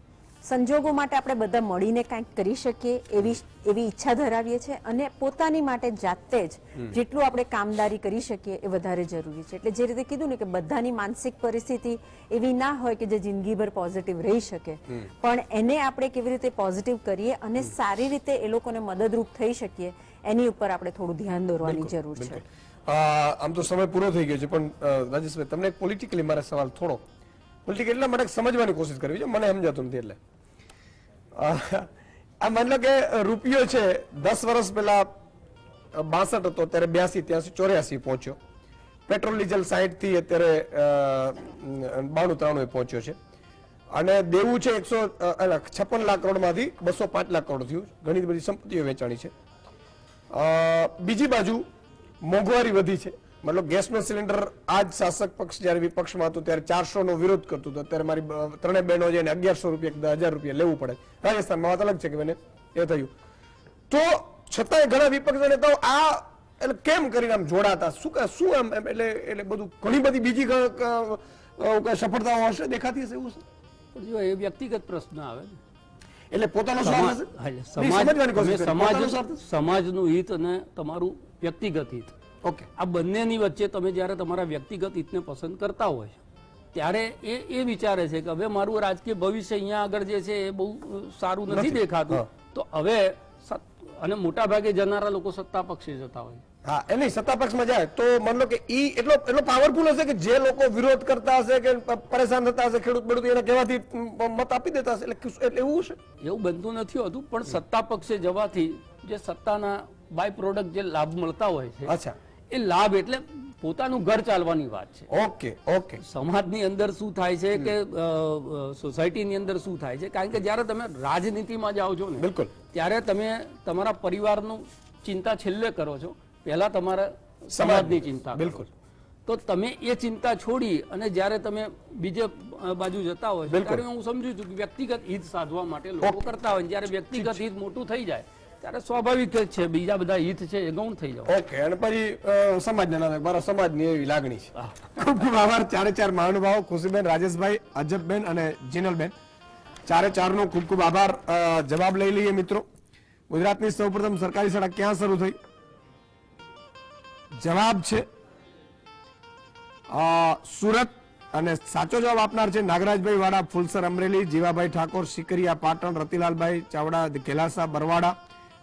S8: સંજોગો માટે આપણે બધા મળીને કંઈક કરી શકીએ એવી ઈચ્છા ધરાવીએ છીએ અને પોતાની માટે જાતે જ જેટલું આપણે કામદારી કરી શકીએ એ વધારે જરૂરી છે. એટલે જે રીતે કીધું ને કે બધાની માનસિક પરિસ્થિતિ એવી ના હોય કે જે જિંદગીભર પોઝિટિવ રહી શકે, પણ એને આપણે કેવી રીતે પોઝિટિવ કરીએ અને સારી રીતે એ લોકોને મદદરૂપ થઈ શકીએ એની ઉપર આપણે થોડું ધ્યાન દોરવાની જરૂર છે.
S1: આમ તો સમય પૂરો થઈ ગયો છે પણ રાજેશભાઈ, તમને પોલિટિકલી મારા સવાલ થોડો પોલિટિકલ એટલા માટે સમજવાની કોશિશ કરવી છે, મને સમજાતું નથી. એટલે આ માની લો કે રૂપિયો છે 10 વર્ષ પહેલા 62 હતો, અત્યારે 82, 83, 84 પહોંચ્યો. પેટ્રોલ ડીઝલ 60 થી અત્યારે 92, 93 પહોંચ્યો છે અને દેવું છે 156 લાખ કરોડમાંથી 205 લાખ કરોડ થયું. ઘણી બધી સંપત્તિઓ વેચાણી છે. બીજી બાજુ મોંઘવારી વધી છે. મતલબ ગેસનો સિલિન્ડર આજ શાસક પક્ષ જયારે વિપક્ષમાં હતું ત્યારે 400 નો વિરોધ કરતું હતું, અત્યારે મારી ત્રણેય બહેનો છે એને 1100 રૂપિયા 1000 રૂપિયા લેવું પડે. રાજસ્થાનમાં વાત અલગ છે કે મને એ થયું. તો છતાંય ઘણા વિપક્ષ નેતાઓ આ એટલે કેમ કરીને આમ જોડાતા, શું એમ એટલે બધું ઘણી બધી બીજી સફળતાઓ હશે દેખાતી હશે એવું છે.
S7: જો એ વ્યક્તિગત પ્રશ્ન આવે ને
S1: એટલે પોતાનો સ્વાર્થ
S7: સમાજનું હિત અને તમારું વ્યક્તિગત હિત,
S1: ઓકે,
S7: આ બંનેની વચ્ચે તમે જ્યારે તમારા વ્યક્તિગત હિતને પસંદ કરતા હોય ત્યારે એ વિચારે છે કે હવે મારું રાજકીય ભવિષ્ય અહીંયા આગળ જે છે એ બહુ સારું નથી દેખાતું, તો હવે અને મોટા ભાગે જનારા લોકો સત્તા પક્ષે જતા હોય.
S1: હા, એ નહીં, સત્તા પક્ષમાં જાય તો માનો કે ઈ એટલો પાવરફુલ હશે કે જે લોકો વિરોધ કરતા હશે કે પરેશાન થતા હશે, ખેડૂત એના કહેવાથી મત આપી દેતા હશે, એટલે એવું છે.
S7: એવું બનતું નથી હોતું, પણ સત્તા પક્ષે જવાથી જે સત્તાના બાય પ્રોડક્ટ જે લાભ મળતા હોય છે,
S1: અચ્છા,
S7: એ લાભ એટલે પોતાનું ઘર ચાલવાની વાત છે.
S1: ઓકે ઓકે,
S7: સમાજની અંદર શું થાય છે કે સોસાયટીની અંદર શું થાય છે, કારણ કે જ્યારે તમે રાજનીતિમાં જાઓ છો ને,
S1: બિલકુલ,
S7: ત્યારે તમે તમારા પરિવારનું ચિંતા છેલ્લે કરો છો, પહેલા તમારા સમાજની ચિંતા.
S1: બિલકુલ.
S7: તો તમે એ ચિંતા છોડી અને જ્યારે તમે બીજે બાજુ જતા હોય ત્યારે હું સમજુ છું કે વ્યક્તિગત હિત સાધવા માટે લોકો કરતા હોય, જ્યારે વ્યક્તિગત હિત મોટું થઈ જાય ત્યારે સ્વાભાવિક છે બીજા બધા હિત છે એ ગૌણ થઈ જાય.
S1: ઓકે, અને પછી સમાજના નામે મારા સમાજની એવી લાગણી છે. ખૂબ ખૂબ આભાર ચારે ચાર મહાનુભાવો, ખુશીબેન, રાજેશભાઈ, અજબબેન અને જીનલબેન, ચારે ચારનો ખૂબ ખૂબ આભાર. જવાબ લઈ લઈએ મિત્રો. ગુજરાતની સૌપ્રથમ સરકારી શાળા ક્યાં શરૂ થઈ? જવાબ છે સુરત અને સાચો જવાબ આપનાર છે નાગરાજભાઈ વાડા, ફુલસર અમરેલી, જીવાભાઈ ઠાકોર સિકરિયા પાટણ, રતિલાલભાઈ ચાવડા ઘેલાસા બરવાડા,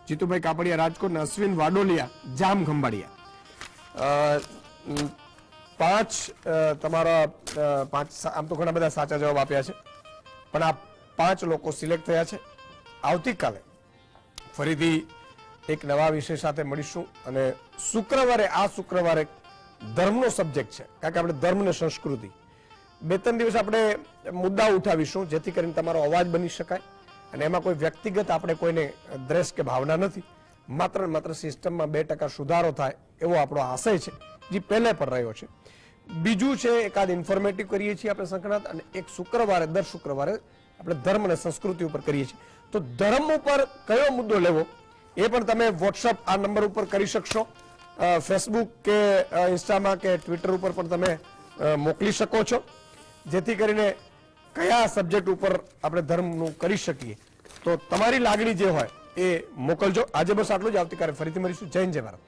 S1: જીતુભાઈ કાપડિયા રાજકોટ અને અશ્વિન વાડોલિયા જામ ખંભાળિયા. 5 તમારા 5 આમ તો ઘણા બધા સાચા જવાબ આપ્યા છે પણ આ 5 લોકો સિલેક્ટ થયા છે. આવતીકાલે ફરીથી એક નવા વિષય સાથે મળીશું અને આ શુક્રવારે ધર્મનો સબ્જેક્ટ છે, કારણ કે આપણે ધર્મ ને સંસ્કૃતિ 2-3 દિવસ આપણે મુદ્દા ઉઠાવીશું જેથી કરીને તમારો અવાજ બની શકાય અને એમાં કોઈ વ્યક્તિગત આપણે કોઈને દ્વેષ કે ભાવના નથી, માત્ર ને માત્ર સિસ્ટમમાં 2% સુધારો થાય એવો આપણો આશય છે જે પહેલે પણ રહ્યો છે. બીજું છે એકાદ ઇન્ફોર્મેટિવ કરીએ છીએ આપણે સંક્રાંત, અને એક દર શુક્રવારે આપણે ધર્મ અને સંસ્કૃતિ ઉપર કરીએ છીએ. તો ધર્મ ઉપર કયો મુદ્દો લેવો એ પણ તમે વોટ્સઅપ આ નંબર ઉપર કરી શકશો, ફેસબુક કે ઇન્સ્ટામાં કે ટ્વિટર ઉપર પણ તમે મોકલી શકો છો, જેથી કરીને કયા સબ્જેક્ટ ઉપર આપણે ધર્મનું કરી શકીએ તો તમારી લાગણી જે હોય એ મોકલજો. આજે બસ આટલું જ. આવતીકાલે ફરીથી મળીશું. જય હિન્દ, જય ભારત.